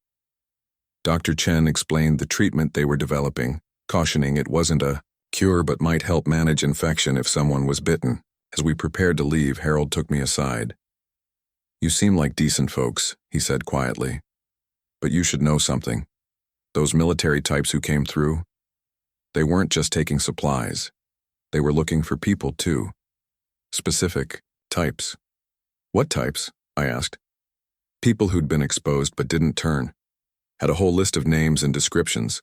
Dr. Chen explained the treatment they were developing, cautioning it wasn't a cure but might help manage infection if someone was bitten. As we prepared to leave, Harold took me aside. You seem like decent folks, he said quietly. But you should know something. Those military types who came through, they weren't just taking supplies. They were looking for people too. Specific types. What types? I asked. People who'd been exposed but didn't turn. Had a whole list of names and descriptions.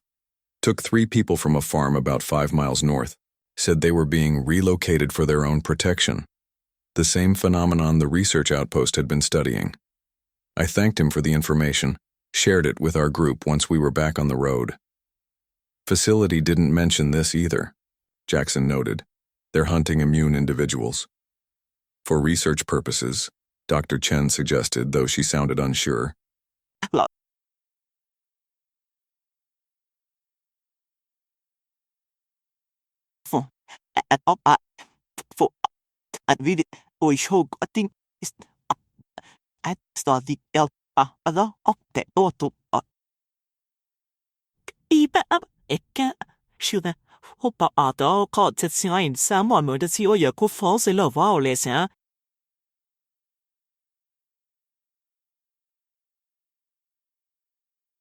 Took 3 people from a farm about 5 miles north. Said they were being relocated for their own protection. The same phenomenon the research outpost had been studying. I thanked him for the information, shared it with our group once we were back on the road. Facility didn't mention this either, Jackson noted. They're hunting immune individuals. For research purposes, Dr. Chen suggested, though she sounded unsure.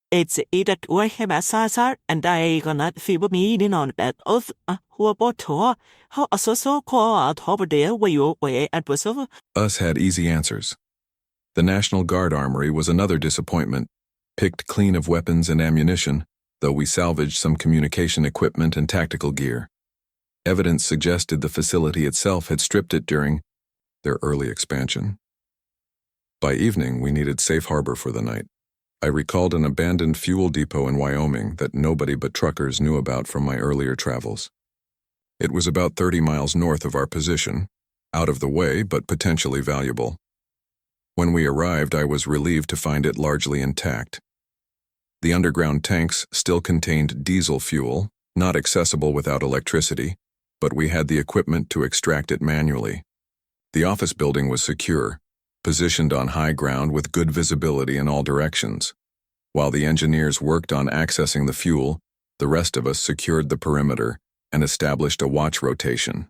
It's either way have a sasar and I gonna feel me in on that oath who about to how a so call out over there where you way at was over. Us had easy answers. The National Guard Armory was another disappointment, picked clean of weapons and ammunition, though we salvaged some communication equipment and tactical gear. Evidence suggested the facility itself had stripped it during their early expansion. By evening, we needed safe harbor for the night. I recalled an abandoned fuel depot in Wyoming that nobody but truckers knew about from my earlier travels. It was about 30 miles north of our position, out of the way but potentially valuable. When we arrived, I was relieved to find it largely intact. The underground tanks still contained diesel fuel, not accessible without electricity, but we had the equipment to extract it manually. The office building was secure, positioned on high ground with good visibility in all directions. While the engineers worked on accessing the fuel, the rest of us secured the perimeter and established a watch rotation.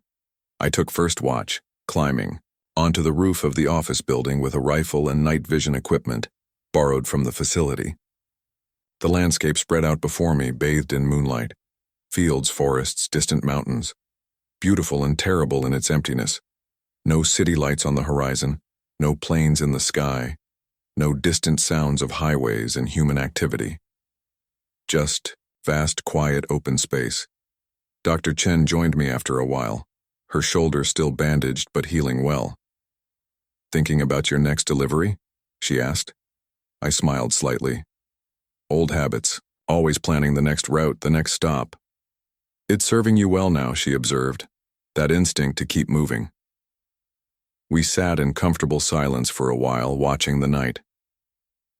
I took first watch, climbing, onto the roof of the office building with a rifle and night vision equipment, borrowed from the facility. The landscape spread out before me, bathed in moonlight. Fields, forests, distant mountains. Beautiful and terrible in its emptiness. No city lights on the horizon. No planes in the sky, no distant sounds of highways and human activity. Just vast, quiet, open space. Dr. Chen joined me after a while, her shoulder still bandaged but healing well. Thinking about your next delivery? She asked. I smiled slightly. Old habits, always planning the next route, the next stop. It's serving you well now, she observed. that instinct to keep moving. We sat in comfortable silence for a while, watching the night.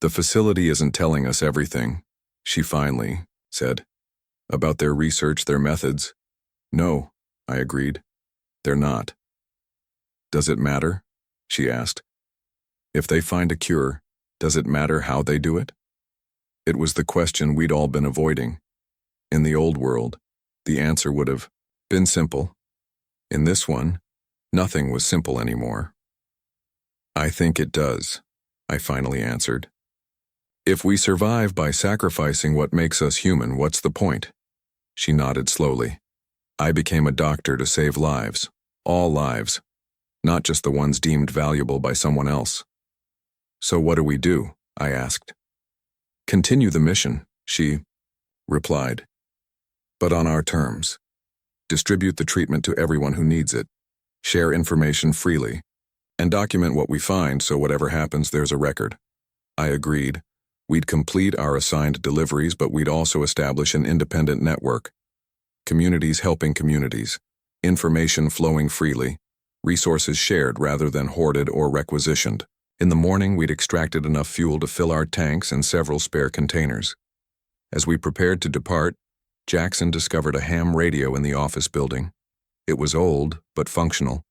"The facility isn't telling us everything," she finally said. "About their research, their methods." "No," I agreed. "They're not." "Does it matter?" she asked. "If they find a cure, does it matter how they do it?" It was the question we'd all been avoiding. In the old world, the answer would have been simple. In this one, nothing was simple anymore. "I think it does," I finally answered. "If we survive by sacrificing what makes us human, what's the point?" She nodded slowly. "I became a doctor to save lives, all lives, not just the ones deemed valuable by someone else." "So what do we do?" I asked. "Continue the mission," she replied. "But on our terms. Distribute the treatment to everyone who needs it. Share information freely. And document what we find so whatever happens, there's a record." I agreed. We'd complete our assigned deliveries, but we'd also establish an independent network. Communities helping communities. Information flowing freely. Resources shared rather than hoarded or requisitioned. In the morning, we'd extracted enough fuel to fill our tanks and several spare containers. As we prepared to depart, Jackson discovered a ham radio in the office building. It was old, but functional.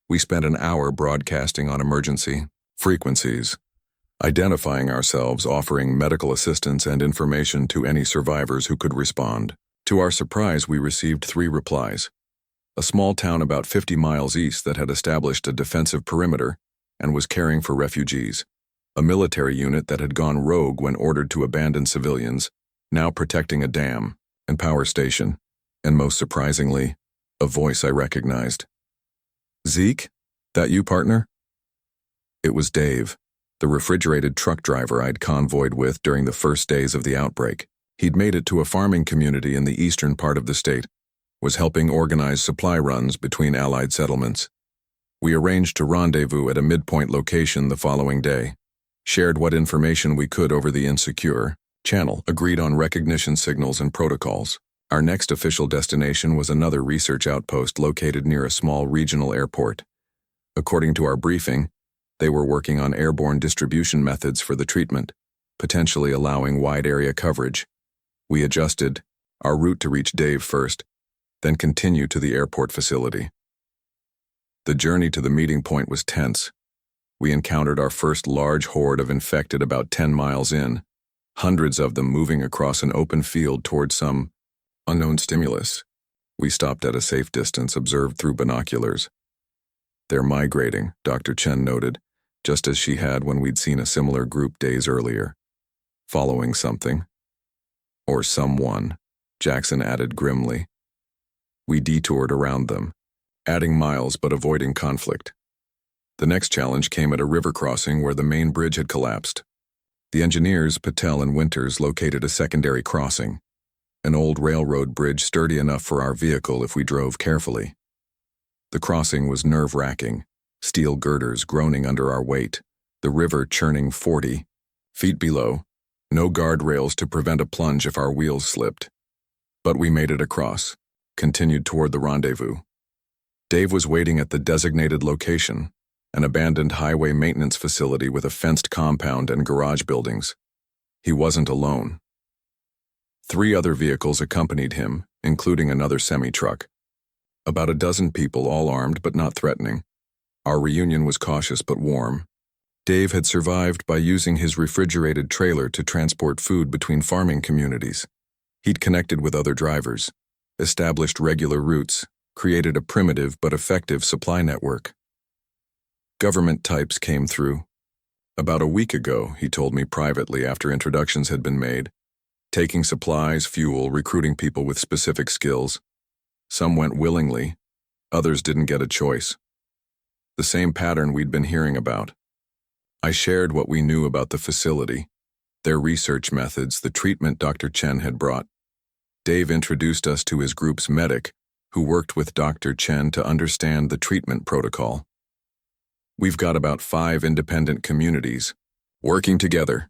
We spent an hour broadcasting on emergency frequencies, identifying ourselves, offering medical assistance and information to any survivors who could respond. To our surprise, we received 3 replies. A small town about 50 miles east that had established a defensive perimeter and was caring for refugees. A military unit that had gone rogue when ordered to abandon civilians, now protecting a dam and power station. And most surprisingly, a voice I recognized. "Zeke? That you, partner?" It was Dave, the refrigerated truck driver I'd convoyed with during the first days of the outbreak. He'd made it to a farming community in the eastern part of the state, was helping organize supply runs between allied settlements. We arranged to rendezvous at a midpoint location the following day, shared what information we could over the insecure channel, agreed on recognition signals and protocols. Our next official destination was another research outpost located near a small regional airport. According to our briefing, they were working on airborne distribution methods for the treatment, potentially allowing wide area coverage. We adjusted our route to reach Dave first, then continued to the airport facility. The journey to the meeting point was tense. We encountered our first large horde of infected about 10 miles in, hundreds of them moving across an open field toward some unknown stimulus. We stopped at a safe distance, observed through binoculars. "They're migrating," Dr. Chen noted, just as she had when we'd seen a similar group days earlier. "Following something. Or someone," Jackson added grimly. We detoured around them, adding miles but avoiding conflict. The next challenge came at a river crossing where the main bridge had collapsed. The engineers, Patel and Winters, located a secondary crossing, an old railroad bridge sturdy enough for our vehicle if we drove carefully. The crossing was nerve-wracking, steel girders groaning under our weight, the river churning 40 feet below, no guardrails to prevent a plunge if our wheels slipped. But we made it across, continued toward the rendezvous. Dave was waiting at the designated location, an abandoned highway maintenance facility with a fenced compound and garage buildings. He wasn't alone. 3 other vehicles accompanied him, including another semi-truck. About a dozen people, all armed but not threatening. Our reunion was cautious but warm. Dave had survived by using his refrigerated trailer to transport food between farming communities. He'd connected with other drivers, established regular routes, created a primitive but effective supply network. Government types came through. About a week ago, he told me privately after introductions had been made, taking supplies, fuel, recruiting people with specific skills. Some went willingly, others didn't get a choice. The same pattern we'd been hearing about. I shared what we knew about the facility, their research methods, the treatment Dr. Chen had brought. Dave introduced us to his group's medic, who worked with Dr. Chen to understand the treatment protocol. "We've got about 5 independent communities working together,"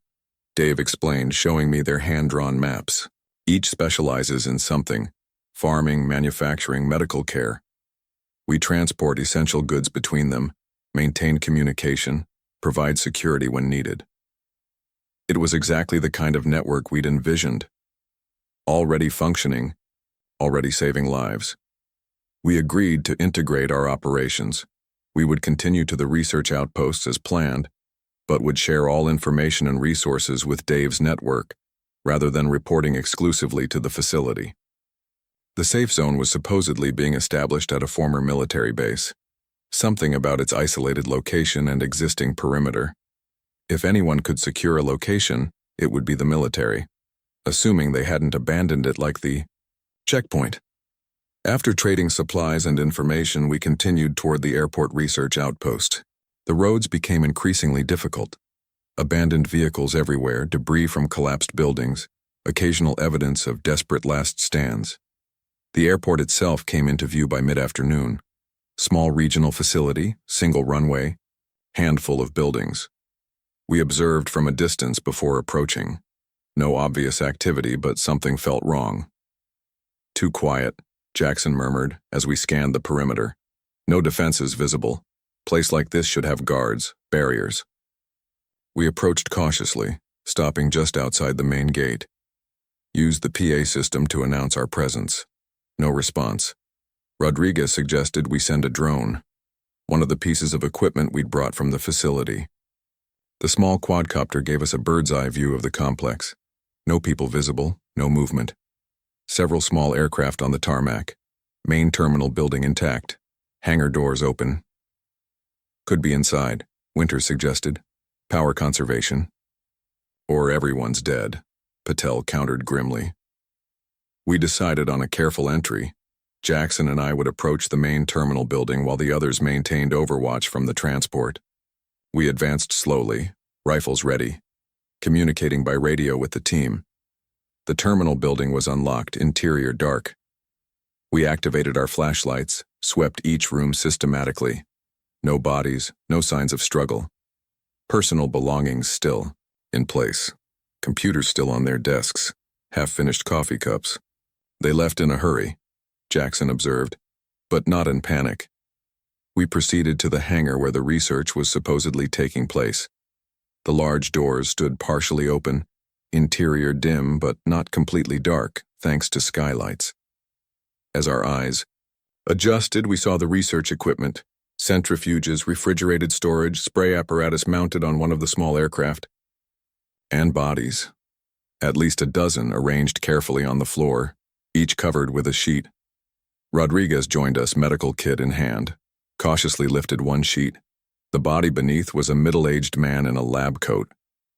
Dave explained, showing me their hand-drawn maps. "Each specializes in something: farming, manufacturing, medical care. We transport essential goods between them, maintain communication, provide security when needed. It was exactly the kind of network we'd envisioned. Already functioning, already saving lives. We agreed to integrate our operations. We would continue to the research outposts as planned, but would share all information and resources with Dave's network, rather than reporting exclusively to the facility. The safe zone was supposedly being established at a former military base. Something about its isolated location and existing perimeter. If anyone could secure a location, it would be the military, assuming they hadn't abandoned it like the checkpoint. After trading supplies and information, we continued toward the airport research outpost. The roads became increasingly difficult. Abandoned vehicles everywhere, debris from collapsed buildings, occasional evidence of desperate last stands. The airport itself came into view by mid-afternoon. Small regional facility, single runway, handful of buildings. We observed from a distance before approaching. No obvious activity, but something felt wrong. Too quiet, Jackson murmured as we scanned the perimeter. No defenses visible. Place like this should have guards, barriers. We approached cautiously, stopping just outside the main gate. Used the PA system to announce our presence. No response. Rodriguez suggested we send a drone, one of the pieces of equipment we'd brought from the facility. The small quadcopter gave us a bird's-eye view of the complex. No people visible, no movement. Several small aircraft on the tarmac. Main terminal building intact. Hangar doors open. Could be inside, Winters suggested. Power conservation. Or everyone's dead, Patel countered grimly. We decided on a careful entry. Jackson and I would approach the main terminal building while the others maintained overwatch from the transport. We advanced slowly, rifles ready, communicating by radio with the team. The terminal building was unlocked, interior dark. We activated our flashlights, swept each room systematically. No bodies, no signs of struggle. Personal belongings still, in place. Computers still on their desks, half-finished coffee cups. They left in a hurry, Jackson observed, but not in panic. We proceeded to the hangar where the research was supposedly taking place. The large doors stood partially open, interior dim but not completely dark, thanks to skylights. As our eyes adjusted, we saw the research equipment, centrifuges, refrigerated storage, spray apparatus mounted on one of the small aircraft. And bodies. At least a dozen arranged carefully on the floor, each covered with a sheet. Rodriguez joined us, medical kit in hand, cautiously lifted one sheet. The body beneath was a middle-aged man in a lab coat.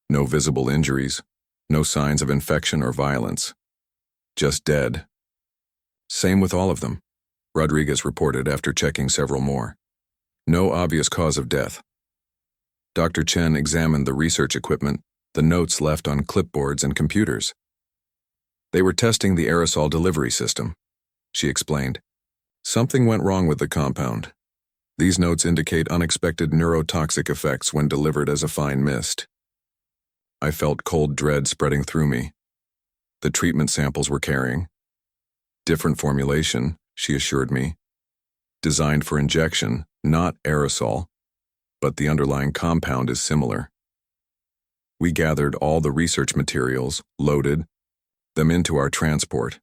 No visible injuries, no signs of infection or violence. Just dead. Same with all of them, Rodriguez reported after checking several more. No obvious cause of death. Dr. Chen examined the research equipment, the notes left on clipboards and computers. They were testing the aerosol delivery system, she explained. Something went wrong with the compound. These notes indicate unexpected neurotoxic effects when delivered as a fine mist. I felt cold dread spreading through me. The treatment samples were carrying. Different formulation, she assured me. Designed for injection, not aerosol, but the underlying compound is similar. We gathered all the research materials, loaded them into our transport.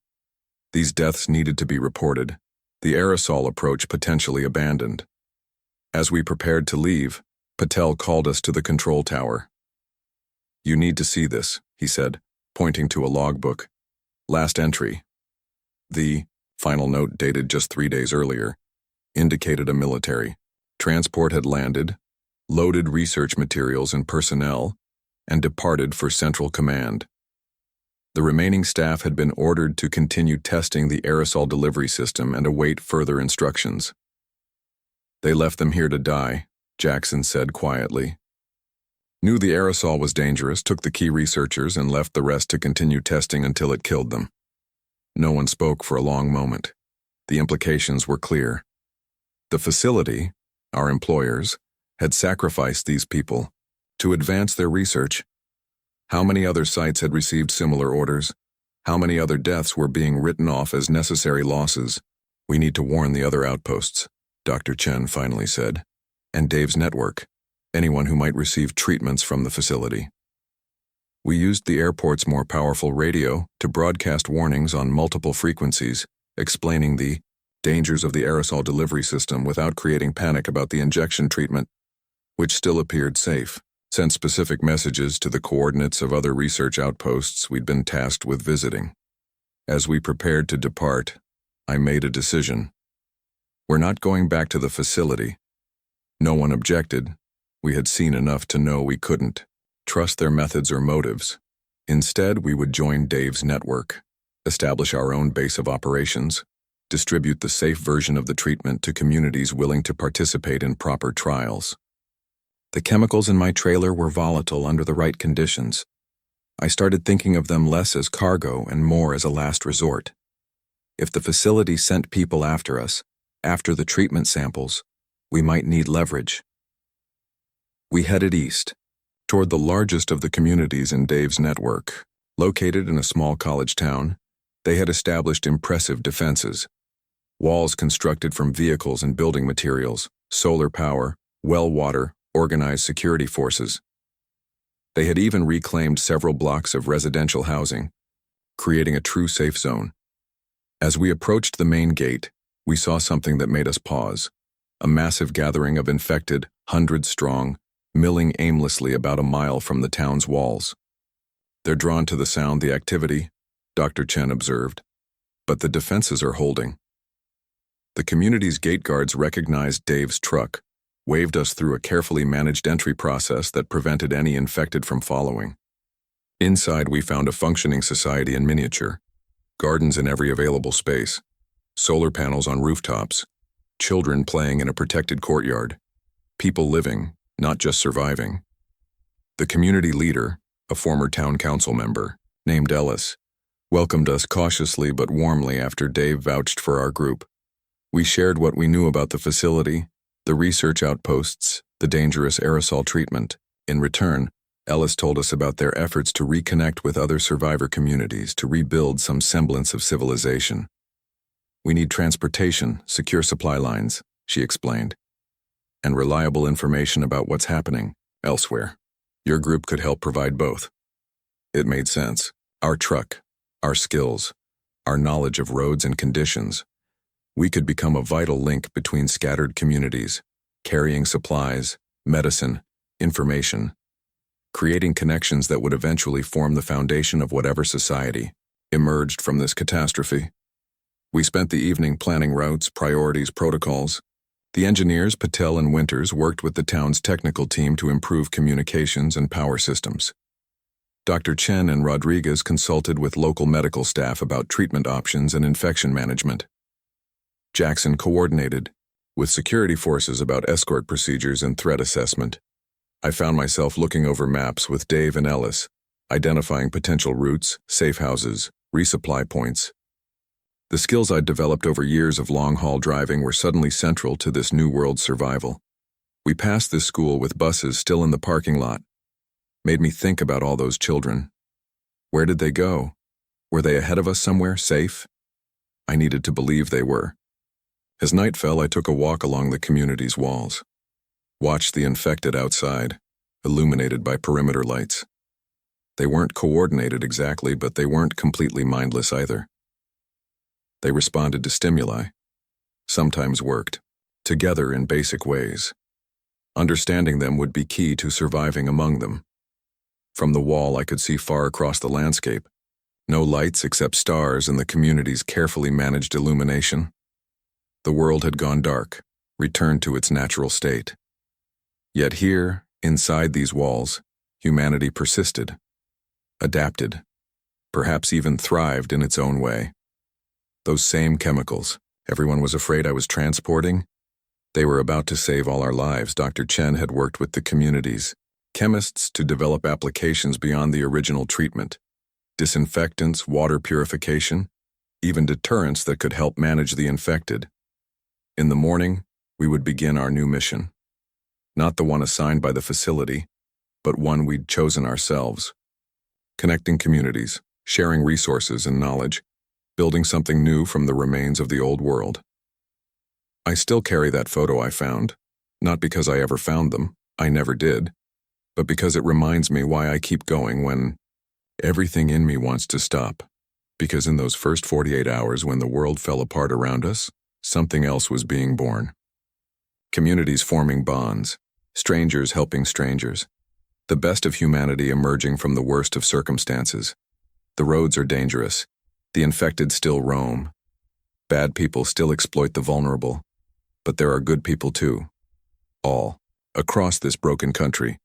These deaths needed to be reported, the aerosol approach potentially abandoned. As we prepared to leave, Patel called us to the control tower. You need to see this, he said, pointing to a logbook. Last entry. The final note, dated just 3 days earlier, indicated a military. Transport had landed, loaded research materials and personnel, and departed for Central Command. The remaining staff had been ordered to continue testing the aerosol delivery system and await further instructions. They left them here to die, Jackson said quietly. Knew the aerosol was dangerous, took the key researchers, and left the rest to continue testing until it killed them. No one spoke for a long moment. The implications were clear. The facility, our employers, had sacrificed these people to advance their research. How many other sites had received similar orders? How many other deaths were being written off as necessary losses? We need to warn the other outposts. Dr. Chen finally said, and Dave's network, anyone who might receive treatments from the facility. We used the airport's more powerful radio to broadcast warnings on multiple frequencies, explaining the dangers of the aerosol delivery system without creating panic about the injection treatment, which still appeared safe. Sent specific messages to the coordinates of other research outposts we'd been tasked with visiting. As we prepared to depart, I made a decision. We're not going back to the facility. No one objected. We had seen enough to know we couldn't trust their methods or motives. Instead, we would join Dave's network, establish our own base of operations, distribute the safe version of the treatment to communities willing to participate in proper trials. The chemicals in my trailer were volatile under the right conditions. I started thinking of them less as cargo and more as a last resort. If the facility sent people after us, after the treatment samples, we might need leverage. We headed east, toward the largest of the communities in Dave's network. Located in a small college town, they had established impressive defenses. Walls constructed from vehicles and building materials, solar power, well water, organized security forces. They had even reclaimed several blocks of residential housing, creating a true safe zone. As we approached the main gate, we saw something that made us pause. A massive gathering of infected, 100-strong, milling aimlessly about a mile from the town's walls. They're drawn to the sound, the activity, Dr. Chen observed, but the defenses are holding. The community's gate guards recognized Dave's truck, waved us through a carefully managed entry process that prevented any infected from following. Inside, we found a functioning society in miniature, gardens in every available space, solar panels on rooftops, children playing in a protected courtyard, people living, not just surviving. The community leader, a former town council member, named Ellis, welcomed us cautiously but warmly after Dave vouched for our group. We shared what we knew about the facility, the research outposts, the dangerous aerosol treatment. In return, Ellis told us about their efforts to reconnect with other survivor communities to rebuild some semblance of civilization. We need transportation, secure supply lines, she explained, and reliable information about what's happening elsewhere. Your group could help provide both. It made sense. Our truck, our skills, our knowledge of roads and conditions. We could become a vital link between scattered communities, carrying supplies, medicine, information, creating connections that would eventually form the foundation of whatever society emerged from this catastrophe. We spent the evening planning routes, priorities, protocols. The engineers, Patel and Winters, worked with the town's technical team to improve communications and power systems. Dr. Chen and Rodriguez consulted with local medical staff about treatment options and infection management. Jackson coordinated with security forces about escort procedures and threat assessment. I found myself looking over maps with Dave and Ellis, identifying potential routes, safe houses, resupply points. The skills I'd developed over years of long-haul driving were suddenly central to this new world survival. We passed this school with buses still in the parking lot. Made me think about all those children. Where did they go? Were they ahead of us somewhere, safe? I needed to believe they were. As night fell, I took a walk along the community's walls. Watched the infected outside, illuminated by perimeter lights. They weren't coordinated exactly, but they weren't completely mindless either. They responded to stimuli, sometimes worked, together in basic ways. Understanding them would be key to surviving among them. From the wall, I could see far across the landscape. No lights except stars and the community's carefully managed illumination. The world had gone dark, returned to its natural state. Yet here, inside these walls, humanity persisted, adapted, perhaps even thrived in its own way. Those same chemicals, everyone was afraid I was transporting, they were about to save all our lives. Dr. Chen had worked with the communities, chemists to develop applications beyond the original treatment, disinfectants, water purification, even deterrents that could help manage the infected. In the morning, we would begin our new mission. Not the one assigned by the facility, but one we'd chosen ourselves. Connecting communities, sharing resources and knowledge, building something new from the remains of the old world. I still carry that photo I found, not because I ever found them, I never did, but because it reminds me why I keep going when everything in me wants to stop. Because in those first 48 hours when the world fell apart around us, something else was being born. Communities forming bonds, strangers helping strangers, the best of humanity emerging from the worst of circumstances. The roads are dangerous, the infected still roam, bad people still exploit the vulnerable, but there are good people too. All, across this broken country,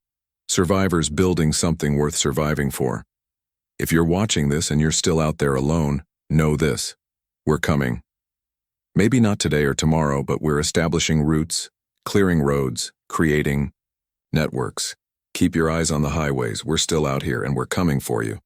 survivors building something worth surviving for. If you're watching this and you're still out there alone, know this: we're coming. Maybe not today or tomorrow, but we're establishing routes, clearing roads, creating networks. Keep your eyes on the highways. We're still out here and we're coming for you.